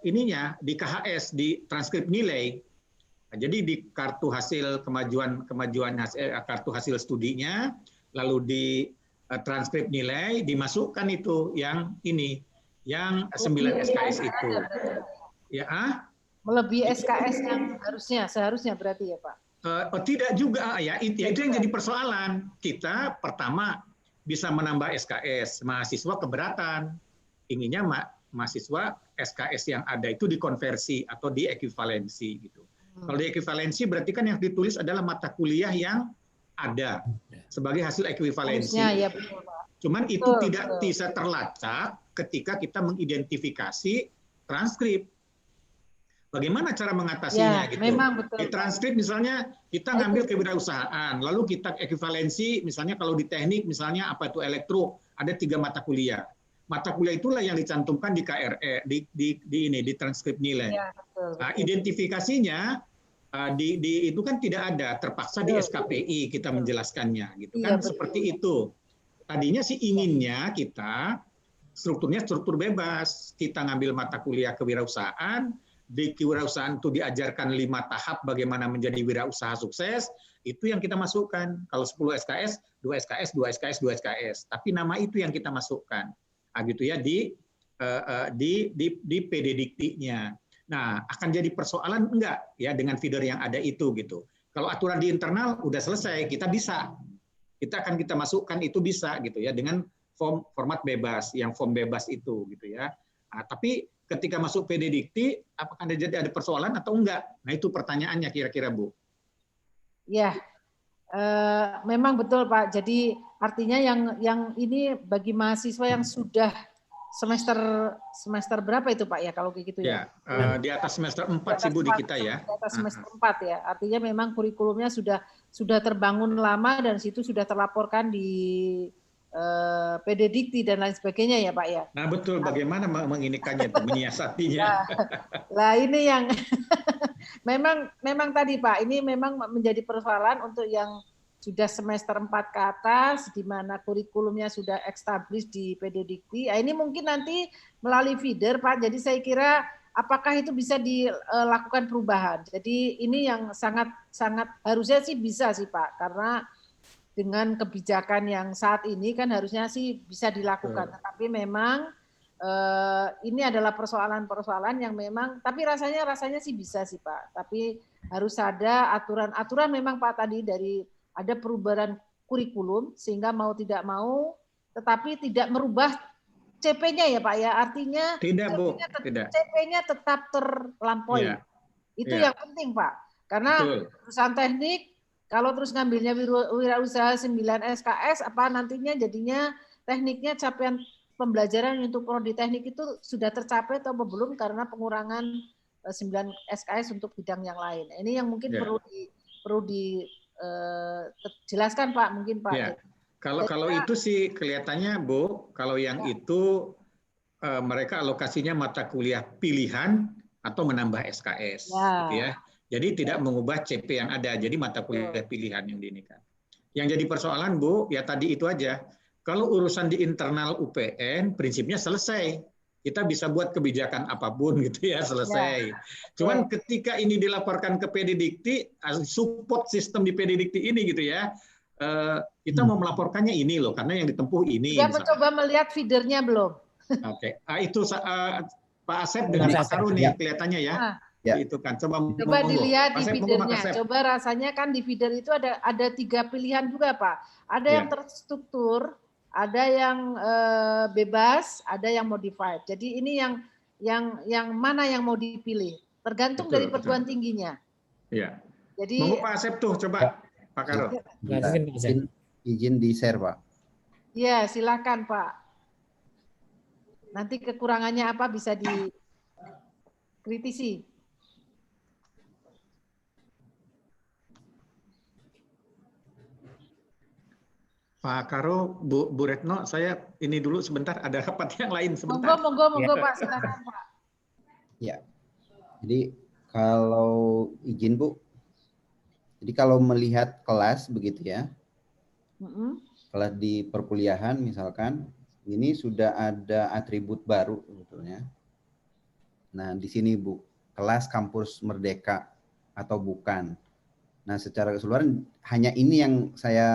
ininya di KHS, di transkrip nilai. Nah, jadi di kartu hasil kemajuan kartu hasil studinya, lalu di transkrip nilai dimasukkan itu yang ini, yang 9 SKS itu. Ya, melebihi SKS yang seharusnya berarti ya Pak? Tidak juga ya, itu yang jadi persoalan. Kita pertama bisa menambah SKS, mahasiswa keberatan, inginnya mahasiswa SKS yang ada itu dikonversi atau diekuivalensi gitu. Kalau diekuivalensi berarti kan yang ditulis adalah mata kuliah yang ada sebagai hasil ekuivalensi. Ya, betul, Pak. Cuman itu tidak bisa terlacak ketika kita mengidentifikasi transkrip. Bagaimana cara mengatasinya gitu? Memang betul. Di transkrip misalnya kita ngambil kewirausahaan, lalu kita ekuivalensi misalnya kalau di teknik misalnya apa itu elektro, ada 3 mata kuliah. Mata kuliah itulah yang dicantumkan di KRE, di transkrip nilai. Ya, betul. Nah, identifikasinya itu kan tidak ada, terpaksa di SKPI kita menjelaskannya gitu kan, seperti itu. Tadinya sih inginnya kita strukturnya struktur bebas, kita ngambil mata kuliah kewirausahaan, di kewirausahaan itu diajarkan 5 tahap bagaimana menjadi wirausaha sukses, itu yang kita masukkan. Kalau 10 SKS, 2 SKS, 2 SKS, 2 SKS. Tapi nama itu yang kita masukkan. Nah, gitu ya di PD Dikti-nya. Nah, akan jadi persoalan enggak ya dengan feeder yang ada itu gitu. Kalau aturan di internal udah selesai, kita bisa. Kita masukkan itu bisa gitu ya dengan format bebas, yang form bebas itu gitu ya. Nah, tapi ketika masuk PD Dikti, apakah ada persoalan atau enggak? Nah, itu pertanyaannya kira-kira, Bu. Ya, memang betul Pak. Jadi artinya yang ini bagi mahasiswa yang sudah semester berapa itu Pak ya kalau kayak gitu ya? Di atas semester 4 sih Bu di kita ya. Di atas semester 4 ya. Artinya memang kurikulumnya sudah terbangun lama dan situ sudah terlaporkan di PD Dikti dan lain sebagainya ya Pak ya. Nah betul, bagaimana menginikannya itu, menyiasatinya. Lah ini yang memang tadi Pak, ini memang menjadi persoalan untuk yang sudah semester 4 ke atas, di mana kurikulumnya sudah established di PD Dikti. Nah, ini mungkin nanti melalui feeder Pak, jadi saya kira apakah itu bisa dilakukan perubahan. Jadi ini yang sangat harusnya sih bisa sih Pak, karena dengan kebijakan yang saat ini kan harusnya sih bisa dilakukan. Tapi memang ini adalah persoalan-persoalan yang memang, tapi rasanya sih bisa sih Pak. Tapi harus ada aturan memang Pak tadi dari ada perubahan kurikulum sehingga mau tidak mau, tetapi tidak merubah CP-nya ya Pak ya, artinya Tidak, Bu, tidak. CP-nya tetap terlampaui. Iya. Itu Iya. yang penting Pak, karena Betul. perusahaan teknik kalau terus ngambilnya wirausaha 9 SKS, apa nantinya jadinya tekniknya capaian pembelajaran untuk prodi teknik itu sudah tercapai atau belum karena pengurangan 9 SKS untuk bidang yang lain. Ini yang mungkin Ya. perlu dijelaskan Pak, mungkin Pak. Ya. Kalau itu sih kelihatannya, Bu, kalau yang itu mereka alokasinya mata kuliah pilihan atau menambah SKS, gitu ya. Jadi tidak mengubah CP yang ada, jadi mata kuliah pilihan yang diinikan. Yang jadi persoalan, Bu, ya tadi itu aja. Kalau urusan di internal UPN, prinsipnya selesai. Kita bisa buat kebijakan apapun gitu ya, selesai. Cuman ketika ini dilaporkan ke PDDikti, support sistem di PDDikti ini gitu ya, kita mau melaporkannya ini loh, karena yang ditempuh ini. Sudah mencoba melihat feedernya belum? Oke, itu Pak Asep dengan Pak Karun nih kelihatannya ya. Ya. Itu kan coba Dilihat di Asep, feedernya. Coba rasanya kan di feeder itu ada 3 pilihan juga Pak. Ada yang terstruktur, ada yang bebas, ada yang modified. Jadi ini yang mana yang mau dipilih? Tergantung dari perguruan tingginya. Iya. Jadi Monggo Pak Asep tuh coba Pak Karun. Izin di share Pak. Iya, silakan Pak. Nanti kekurangannya apa bisa dikritisi. Pak Karo, Bu Retno, saya ini dulu sebentar, ada rapat yang lain sebentar. Monggo Pak, silakan Pak. Ya, jadi kalau izin Bu, jadi kalau melihat kelas begitu ya, kelas di perkuliahan misalkan, ini sudah ada atribut baru sebetulnya. Nah di sini Bu, kelas kampus merdeka atau bukan. Nah secara keseluruhan hanya ini yang saya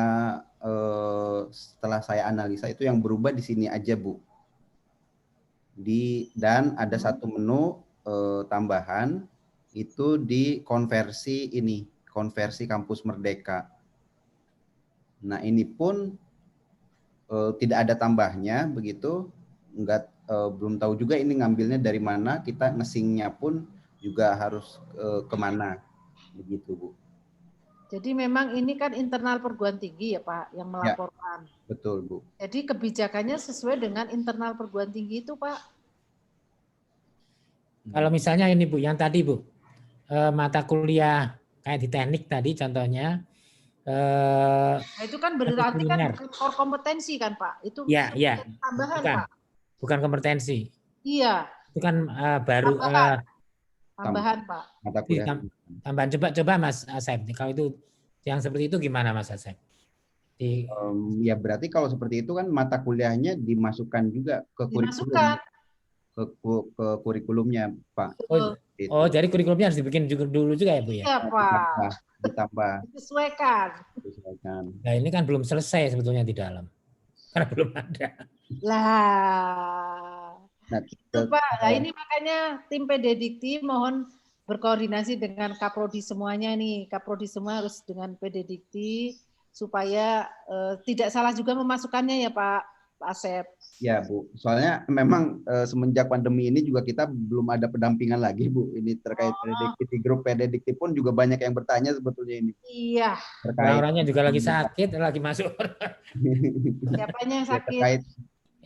setelah saya analisa itu yang berubah di sini aja Bu. Dan ada satu menu tambahan itu di konversi ini, konversi kampus merdeka. Nah ini pun tidak ada tambahnya begitu, belum tahu juga ini ngambilnya dari mana, kita ngesingnya pun juga harus kemana begitu Bu. Jadi memang ini kan internal perguruan tinggi ya Pak yang melaporkan. Ya, betul Bu. Jadi kebijakannya sesuai dengan internal perguruan tinggi itu Pak. Kalau misalnya ini Bu, yang tadi Bu, mata kuliah kayak di teknik tadi contohnya. Nah, itu kan berarti kan bukan core kompetensi kan Pak? Itu tambahan bukan, Pak. Bukan kompetensi. Iya. Itu kan baru tambahan Pak. Mata kuliah. Tambahan coba Mas Asep. Kalau itu yang seperti itu gimana Mas Asep? Ya berarti kalau seperti itu kan mata kuliahnya dimasukkan juga ke kurikulum. Ke kurikulumnya Pak. Oh jadi kurikulumnya harus dibikin dulu juga ya Bu ya? Iya Pak. Ditambah. Disesuaikan. Nah ini kan belum selesai sebetulnya di dalam. Karena belum ada. Lah. Nah, itu Pak. Nah ini makanya tim PDDikti mohon berkoordinasi dengan Kaprodi semuanya nih. Kaprodi semua harus dengan PDDikti supaya tidak salah juga memasukkannya ya Pak Asep. Ya Bu, soalnya memang semenjak pandemi ini juga kita belum ada pendampingan lagi Bu. Ini terkait PDDikti, di grup PDDikti pun juga banyak yang bertanya sebetulnya ini. Iya. Orangnya juga lagi sakit, lagi masuk. Siapanya yang sakit? Terkait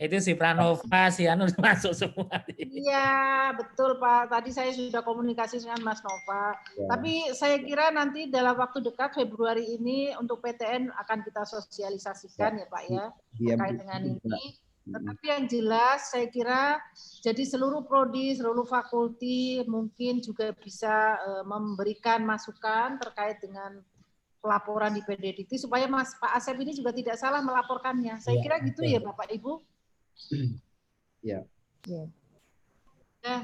itu si Pranova, si Anu masuk semua. Iya, betul Pak. Tadi saya sudah komunikasi dengan Mas Nova. Ya. Tapi saya kira nanti dalam waktu dekat Februari ini untuk PTN akan kita sosialisasikan ya Pak ya, terkait dengan ini. Tetapi yang jelas saya kira jadi seluruh prodi, seluruh fakulti mungkin juga bisa memberikan masukan terkait dengan pelaporan di PDDikti supaya Pak Asep ini juga tidak salah melaporkannya. Saya kira gitu ya Bapak Ibu. Ya. Nah,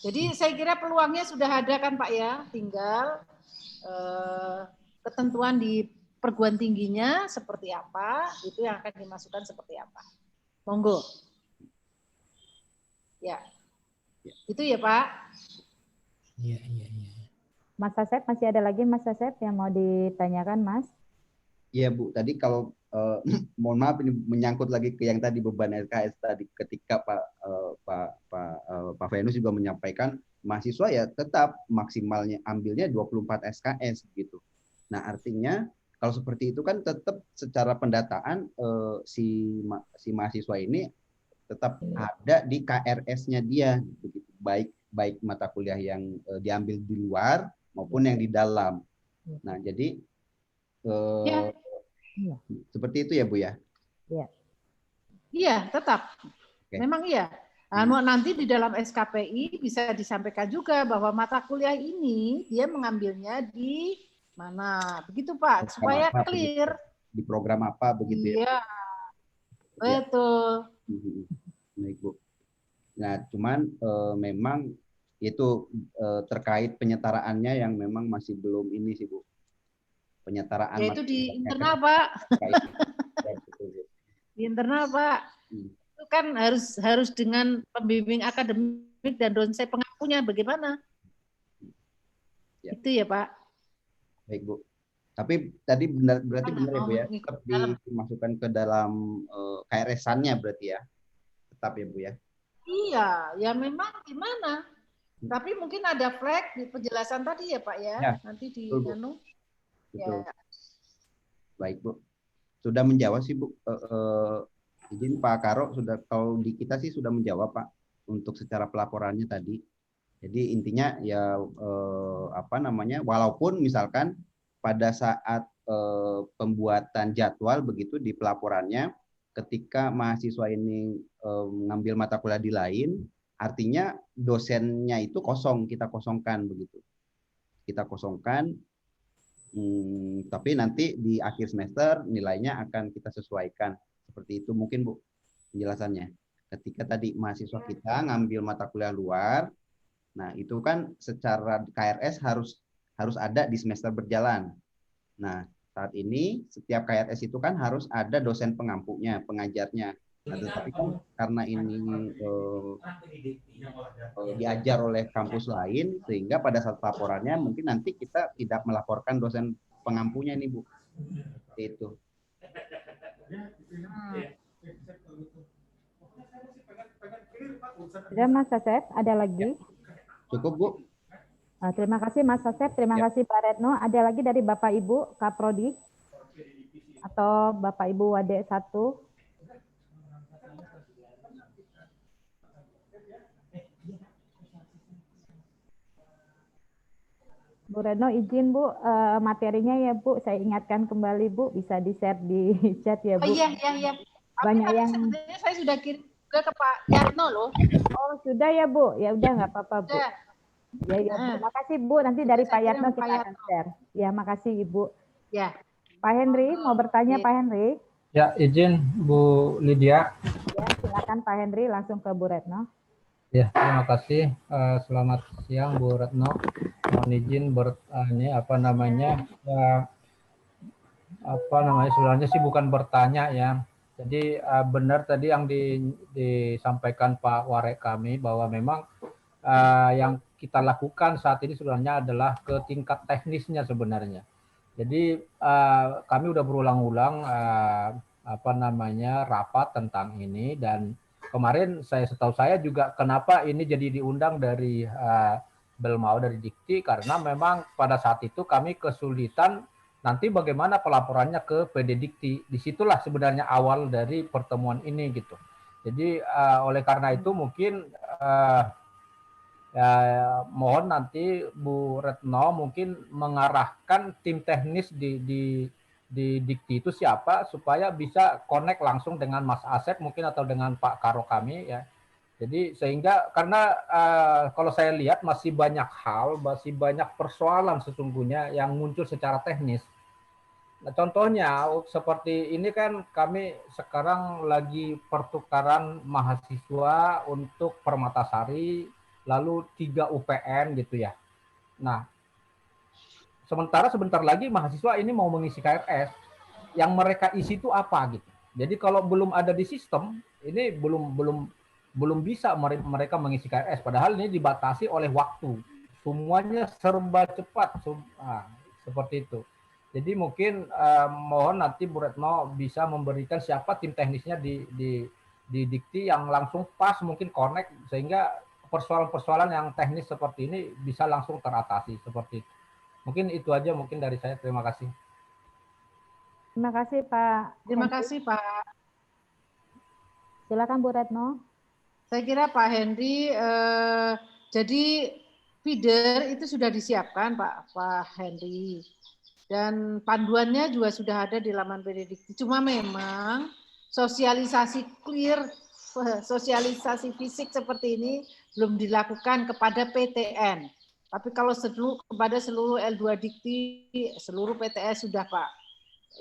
jadi saya kira peluangnya sudah ada kan Pak ya, tinggal ketentuan di perguruan tingginya seperti apa, itu yang akan dimasukkan seperti apa. Monggo. Ya. Itu ya Pak. Iya. Mas Asep, masih ada lagi Mas Asep yang mau ditanyakan Mas? Iya Bu, tadi kalau mohon maaf ini menyangkut lagi ke yang tadi beban SKS tadi, ketika Pak Venus juga menyampaikan mahasiswa ya tetap maksimalnya ambilnya 24 SKS gitu. Nah, artinya kalau seperti itu kan tetap secara pendataan si mahasiswa ini tetap ada di KRS-nya dia begitu. Baik mata kuliah yang diambil di luar maupun yang di dalam. Nah, jadi seperti itu ya Bu ya? Iya. Iya, tetap. Oke. Memang iya. Nanti di dalam SKPI bisa disampaikan juga bahwa mata kuliah ini dia mengambilnya di mana. Begitu Pak, supaya clear. Di program apa begitu ya? Iya. Betul. Baik Bu. Nah, cuman memang itu terkait penyetaraannya yang memang masih belum ini sih Bu. Penyetaraan. Yaitu di internal Pak. Di internal Pak. Itu kan harus dengan pembimbing akademik dan dosen pengampunya bagaimana? Ya. Itu ya Pak. Baik Bu. Tapi tadi berarti benar ya Bu ya, tetap dimasukkan ke dalam KRS-annya berarti ya, tetap ya Bu ya. Iya, ya memang gimana? Tapi mungkin ada flag di penjelasan tadi ya Pak ya, nanti di betul. Ya. Baik Bu, sudah menjawab sih Bu. Izin Pak Karo sudah, kalau di kita sih sudah menjawab Pak untuk secara pelaporannya tadi. Jadi intinya ya walaupun misalkan pada saat pembuatan jadwal begitu di pelaporannya, ketika mahasiswa ini mengambil mata kuliah di lain, artinya dosennya itu kosong, kita kosongkan begitu. Kita kosongkan, tapi nanti di akhir semester nilainya akan kita sesuaikan. Seperti itu mungkin Bu penjelasannya. Ketika tadi mahasiswa kita ngambil mata kuliah luar, nah itu kan secara KRS harus ada di semester berjalan. Nah, saat ini setiap KRS itu kan harus ada dosen pengampunya, pengajarnya. Nah, tetapi kan karena ini diajar oleh kampus lain, sehingga pada saat laporannya mungkin nanti kita tidak melaporkan dosen pengampunya nih Bu. Seperti itu. Sudah Mas Asep, ada lagi? Cukup Bu. Terima kasih Mas Asep, terima kasih Pak Retno. Ada lagi dari Bapak Ibu Kaprodi atau Bapak Ibu Wade 1? Bu Retno izin Bu, materinya ya Bu, saya ingatkan kembali Bu, bisa di-share di chat ya Bu. Oh iya. Banyak tapi yang sebenarnya saya sudah kirim juga ke Pak Yatno loh. Oh sudah ya Bu, ya udah nggak apa-apa Bu. Ya, terima kasih Bu, nanti dari Pak Yatno kita akan share. Ya, makasih Ibu. Ya. Pak Henry mau bertanya Pak Henry? Ya, izin Bu Lydia. Ya, silakan Pak Henry langsung ke Bu Retno. Ya, terima kasih. Selamat siang Bu Retno. Mohon izin sebenarnya sih bukan bertanya ya. Jadi benar tadi yang disampaikan Pak Warek kami bahwa memang yang kita lakukan saat ini sebenarnya adalah ke tingkat teknisnya sebenarnya. Jadi kami udah berulang-ulang rapat tentang ini, dan kemarin setahu saya juga kenapa ini jadi diundang dari Belmau, dari Dikti, karena memang pada saat itu kami kesulitan nanti bagaimana pelaporannya ke PD Dikti. Disitulah sebenarnya awal dari pertemuan ini gitu. Jadi oleh karena itu mungkin mohon nanti Bu Retno mungkin mengarahkan tim teknis di Dikti itu siapa, supaya bisa connect langsung dengan Mas Asep mungkin atau dengan Pak Karo kami ya. Jadi sehingga karena kalau saya lihat masih banyak persoalan sesungguhnya yang muncul secara teknis. Nah, contohnya seperti ini kan kami sekarang lagi pertukaran mahasiswa untuk Permatasari, lalu 3 UPN gitu ya. Nah, sebentar lagi mahasiswa ini mau mengisi KRS, yang mereka isi itu apa gitu. Jadi kalau belum ada di sistem, ini belum bisa mereka mengisi KRS. Padahal ini dibatasi oleh waktu. Semuanya serba cepat, seperti itu. Jadi mungkin mohon nanti Bu Retno bisa memberikan siapa tim teknisnya di Dikti yang langsung pas mungkin connect sehingga persoalan-persoalan yang teknis seperti ini bisa langsung teratasi seperti itu. Mungkin itu aja mungkin dari saya. Terima kasih. Terima kasih Pak. Terima kasih Pak. Silakan Bu Retno. Saya kira Pak Henry, jadi feeder itu sudah disiapkan Pak Henry. Dan panduannya juga sudah ada di laman PD-Dikti. Cuma memang sosialisasi clear, sosialisasi fisik seperti ini belum dilakukan kepada PTN. Tapi kalau kepada seluruh L2 Dikti, seluruh PTS sudah Pak.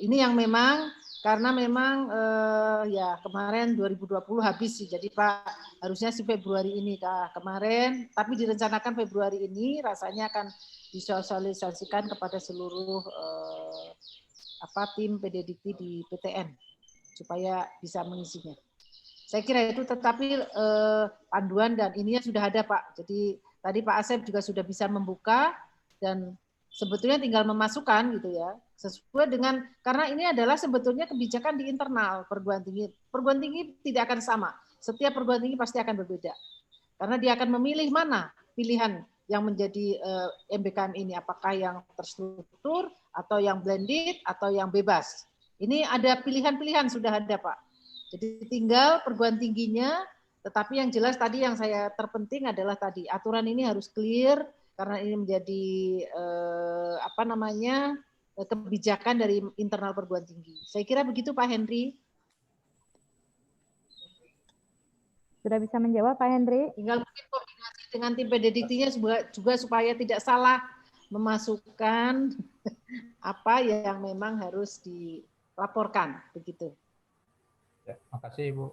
Ini yang memang karena memang ya kemarin 2020 habis sih, jadi Pak harusnya si Februari ini kemarin, tapi direncanakan Februari ini rasanya akan disosialisasikan kepada seluruh tim PD-Dikti di PTN supaya bisa mengisinya. Saya kira itu, tetapi panduan dan ininya sudah ada Pak. Jadi tadi Pak Asep juga sudah bisa membuka dan sebetulnya tinggal memasukkan gitu ya, sesuai dengan, karena ini adalah sebetulnya kebijakan di internal perguruan tinggi. Perguruan tinggi tidak akan sama, setiap perguruan tinggi pasti akan berbeda. Karena dia akan memilih mana pilihan yang menjadi MBKM ini, apakah yang terstruktur, atau yang blended, atau yang bebas. Ini ada pilihan-pilihan sudah ada Pak. Jadi tinggal perguruan tingginya, tetapi yang jelas tadi yang saya terpenting adalah tadi, aturan ini harus clear, karena ini menjadi kebijakan dari internal perguruan tinggi. Saya kira begitu Pak Henry. Sudah bisa menjawab Pak Henry? Tinggal mungkin koordinasi dengan tim PD-Diktinya juga supaya tidak salah memasukkan apa yang memang harus dilaporkan begitu. Ya, makasih Ibu.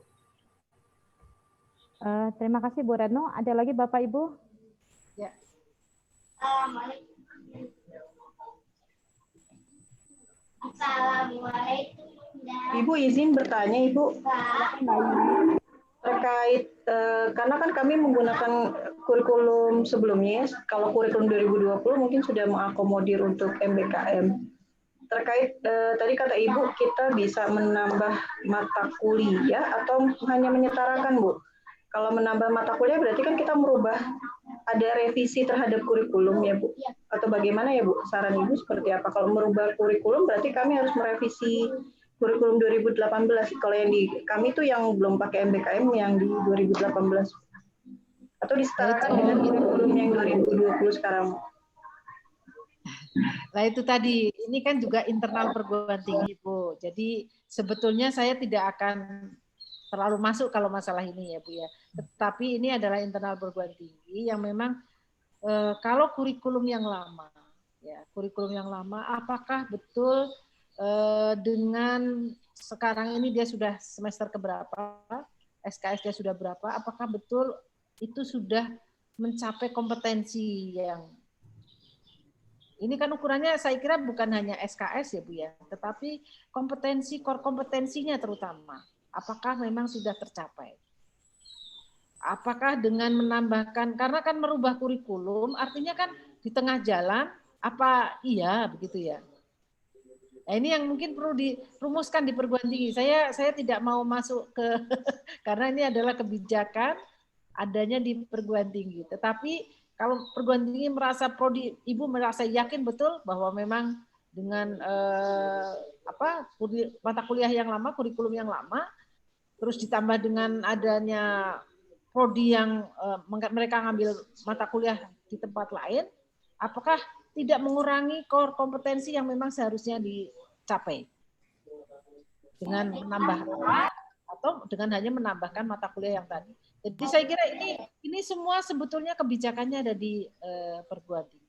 Terima kasih Bu Retno. Ada lagi Bapak Ibu? Ya. Assalamualaikum. Ibu izin bertanya Ibu terkait karena kan kami menggunakan kurikulum sebelumnya, kalau kurikulum 2020 mungkin sudah mengakomodir untuk MBKM. Terkait tadi kata Ibu kita bisa menambah mata kuliah atau hanya menyetarakan Bu? Kalau menambah mata kuliah berarti kan kita merubah, ada revisi terhadap kurikulum ya Bu? Atau bagaimana ya Bu? Saran Ibu seperti apa? Kalau merubah kurikulum berarti kami harus merevisi kurikulum 2018. Kalau yang di kami itu yang belum pakai MBKM yang di 2018. Atau disetarakan dengan kurikulum yang 2020 sekarang. Nah itu tadi, ini kan juga internal perguruan tinggi Bu. Jadi sebetulnya saya tidak akan terlalu masuk kalau masalah ini ya Bu ya. Tetapi ini adalah internal perguruan tinggi yang memang kalau kurikulum yang lama, ya kurikulum yang lama, apakah betul dengan sekarang ini dia sudah semester keberapa, SKS dia sudah berapa, apakah betul itu sudah mencapai kompetensi yang ini kan ukurannya saya kira bukan hanya SKS ya Bu ya, tetapi kompetensi, core kompetensinya terutama. Apakah memang sudah tercapai? Apakah dengan menambahkan, karena kan merubah kurikulum, artinya kan di tengah jalan, apa iya begitu ya? Nah, ini yang mungkin perlu dirumuskan di perguruan tinggi. Saya tidak mau masuk ke, karena ini adalah kebijakan adanya di perguruan tinggi. Tetapi kalau perguruan tinggi merasa Ibu merasa yakin betul bahwa memang dengan mata kuliah yang lama, kurikulum yang lama, terus ditambah dengan adanya prodi yang mereka ngambil mata kuliah di tempat lain, apakah tidak mengurangi core kompetensi yang memang seharusnya dicapai dengan menambah atau dengan hanya menambahkan mata kuliah yang tadi. Jadi saya kira ini semua sebetulnya kebijakannya ada di perguruan tinggi.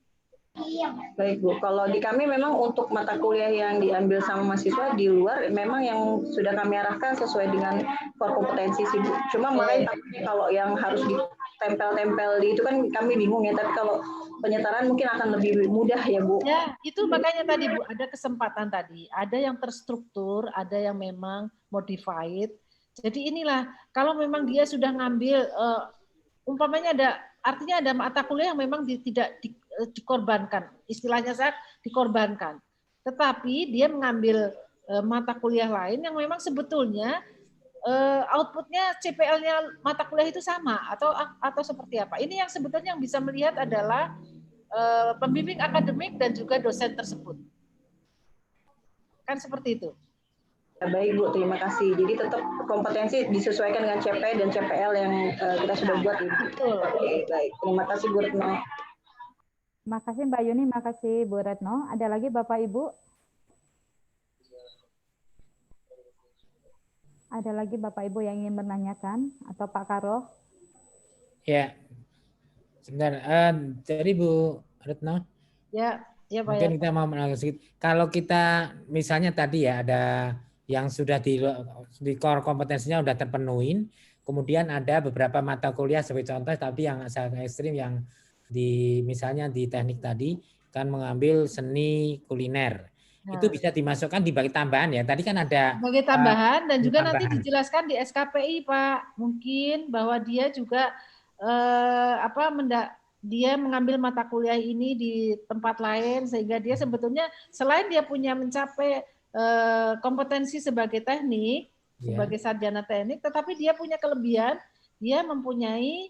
Baik Bu, kalau di kami memang untuk mata kuliah yang diambil sama mahasiswa di luar memang yang sudah kami arahkan sesuai dengan core kompetensi sih Bu. Cuma makanya takutnya kalau yang harus ditempel-tempel di itu kan kami bingung ya, tapi kalau penyetaraan mungkin akan lebih mudah ya Bu. Ya, itu makanya tadi Bu ada kesempatan tadi, ada yang terstruktur, ada yang memang modified. Jadi inilah kalau memang dia sudah ngambil umpamanya artinya ada mata kuliah yang memang tidak dikorbankan, istilahnya saya dikorbankan. tetapi dia mengambil mata kuliah lain yang memang sebetulnya outputnya CPL-nya mata kuliah itu sama atau seperti apa? Ini yang sebetulnya yang bisa melihat adalah pembimbing akademik dan juga dosen tersebut. Kan seperti itu. Baik Bu, terima kasih. Jadi tetap kompetensi disesuaikan dengan CP dan CPL yang kita sudah buat ini. Betul. Oke, baik. Terima kasih Bu Retno. Terima kasih Mbak Yuni, makasih Bu Retno. Ada lagi Bapak Ibu? Ada lagi Bapak Ibu yang ingin menanyakan atau Pak Karo? Ya, sebentar. Jadi Bu Retno, Ya, ya Pak. mungkin Ya. kita mau menanggapi. Kalau kita misalnya tadi ya ada yang sudah di core kompetensinya sudah terpenuhi, kemudian ada beberapa mata kuliah sebagai contoh, tapi yang sangat ekstrim yang misalnya di teknik tadi kan mengambil seni kuliner. Itu bisa dimasukkan di bagi tambahan ya. Tadi kan ada sebagai tambahan dan juga tambahan. nanti dijelaskan di SKPI Pak. Mungkin bahwa dia juga dia mengambil mata kuliah ini di tempat lain sehingga dia sebetulnya selain dia punya mencapai kompetensi sebagai teknik, sebagai sarjana teknik, tetapi dia punya kelebihan, dia mempunyai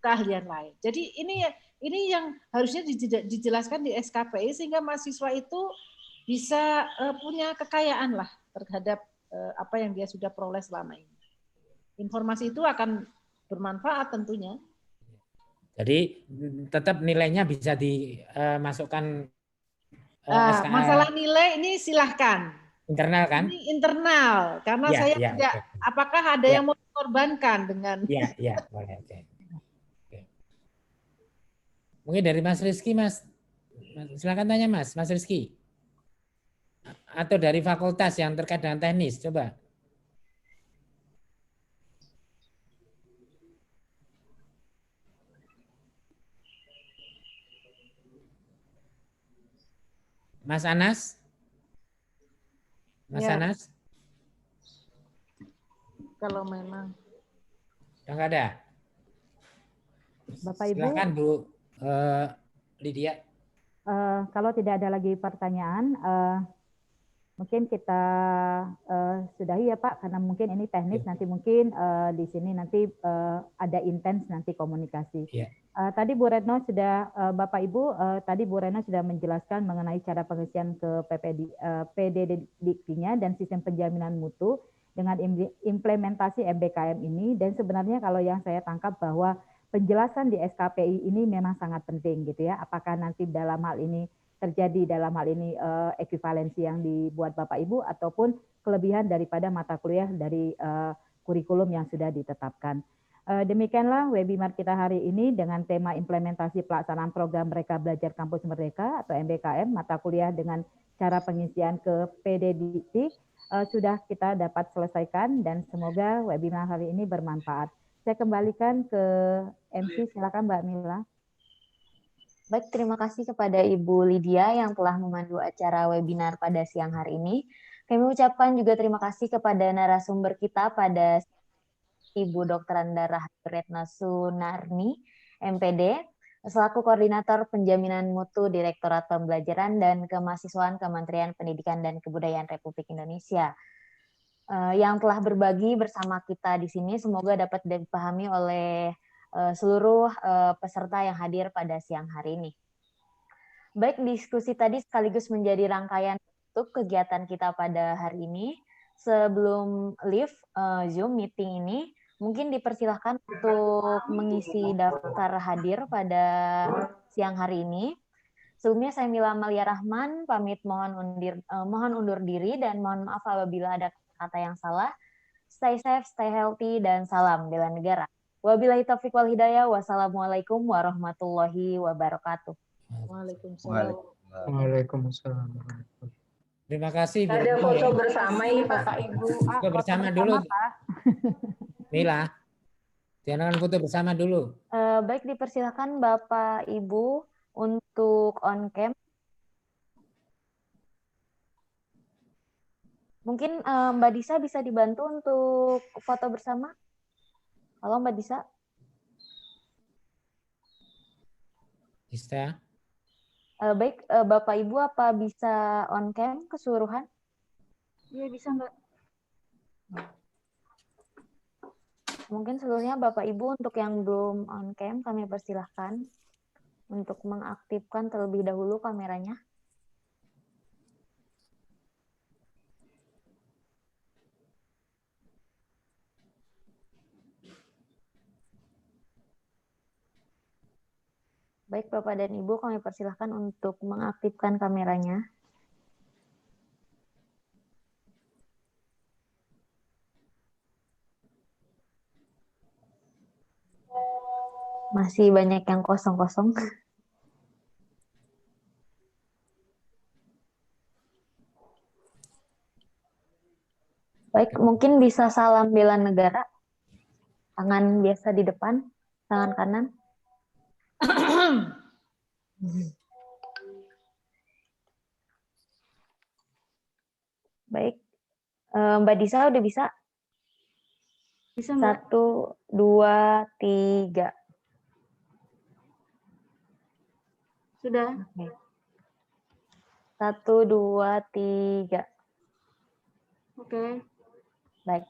keahlian lain. Jadi ini yang harusnya dijelaskan di SKPI sehingga mahasiswa itu bisa punya kekayaan lah terhadap apa yang dia sudah peroleh selama ini. Informasi itu akan bermanfaat tentunya. Jadi tetap nilainya bisa dimasukkan. Masalah nilai ini silahkan. Internal kan? Ini internal karena ya, saya ya, tidak. Okay. Apakah ada yang mau dikorbankan dengan? Ya, boleh. Okay. Mungkin dari Mas Rizky, Mas. Silakan tanya Mas Rizky. Atau dari fakultas yang terkait dengan teknis, coba. Mas Anas? Mas Anas? Kalau memang. Yang nggak ada? Bapak Ibu. Silakan Bu Lydia. Kalau tidak ada lagi pertanyaan, mungkin kita sudahi ya Pak, karena mungkin ini teknis, nanti mungkin di sini nanti ada intens nanti komunikasi. Tadi Bu Retno sudah, Bapak Ibu, tadi Bu Retno sudah menjelaskan mengenai cara pengisian ke PDDiktinya dan sistem penjaminan mutu dengan implementasi MBKM ini, dan sebenarnya kalau yang saya tangkap bahwa penjelasan di SKPI ini memang sangat penting gitu ya. Apakah nanti dalam hal ini terjadi dalam hal ini ekuivalensi yang dibuat Bapak Ibu ataupun kelebihan daripada mata kuliah dari kurikulum yang sudah ditetapkan. Demikianlah webinar kita hari ini dengan tema implementasi pelaksanaan program Mereka Belajar Kampus Merdeka atau MBKM, mata kuliah dengan cara pengisian ke PDDikti sudah kita dapat selesaikan dan semoga webinar hari ini bermanfaat. Saya kembalikan ke MC, silakan Mbak Mila. Baik, terima kasih kepada Ibu Lydia yang telah memandu acara webinar pada siang hari ini. Kami ucapkan juga terima kasih kepada narasumber kita pada Ibu Dr. Andara Retna Sunarni, MPD, selaku Koordinator Penjaminan Mutu Direktorat Pembelajaran dan Kemahasiswaan Kementerian Pendidikan dan Kebudayaan Republik Indonesia, yang telah berbagi bersama kita di sini. Semoga dapat dipahami oleh seluruh peserta yang hadir pada siang hari ini. Baik, diskusi tadi sekaligus menjadi rangkaian untuk kegiatan kita pada hari ini. Sebelum live Zoom meeting ini, mungkin dipersilahkan untuk mengisi daftar hadir pada siang hari ini. Sebelumnya saya Mila Amalia Rahman, pamit mohon undur diri dan mohon maaf apabila ada kata yang salah. Stay safe, stay healthy, dan salam bela negara. Wabillahi taufiq wal hidayah. Wassalamualaikum warahmatullahi wabarakatuh. Waalaikumsalam. Waalaikumsalam. Terima kasih. Ada foto bersama ini Bapak Ibu. Foto bersama dulu. Mila, jangan foto bersama dulu. Baik, dipersilakan Bapak Ibu untuk on cam. Mungkin Mbak Disa bisa dibantu untuk foto bersama. Halo Mbak Disa. Baik, Bapak Ibu apa bisa on cam keseluruhan? Iya bisa Mbak. Mungkin seluruhnya Bapak Ibu untuk yang belum on cam kami persilahkan untuk mengaktifkan terlebih dahulu kameranya. Baik Bapak dan Ibu, kami persilahkan untuk mengaktifkan kameranya. Masih banyak yang kosong-kosong. Baik, mungkin bisa salam bela negara. Tangan biasa di depan, tangan kanan. Baik, Mbak Disa udah bisa? Bisa Mbak. 1, 2, 3. Sudah. Oke. 1, 2, 3. Oke. Baik.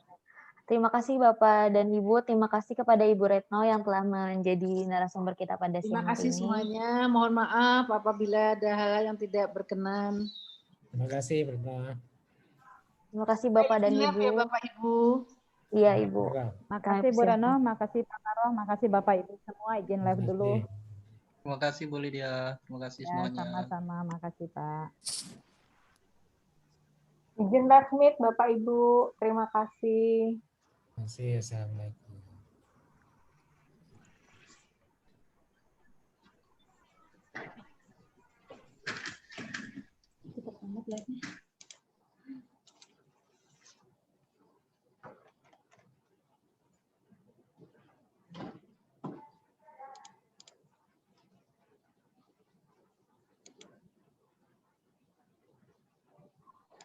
Terima kasih Bapak dan Ibu. Terima kasih kepada Ibu Retno yang telah menjadi narasumber kita pada Terima siang hari kasih ini. semuanya. Mohon maaf apabila ada hal yang tidak berkenan. Terima kasih, Retno. Terima kasih Bapak dan Maaf Ibu. ya Bapak Ibu. Iya Ibu. Makasih Bu Reno, makasih Pak Karo, makasih Bapak Ibu semua. Izin live dulu. Terima kasih Bu Lydia. Terima kasih Ya, semuanya. sama-sama. Makasih Pak. Izin live meet Bapak Ibu. Terima kasih. Terima kasih. Assalamualaikum. Cepat banget live-nya.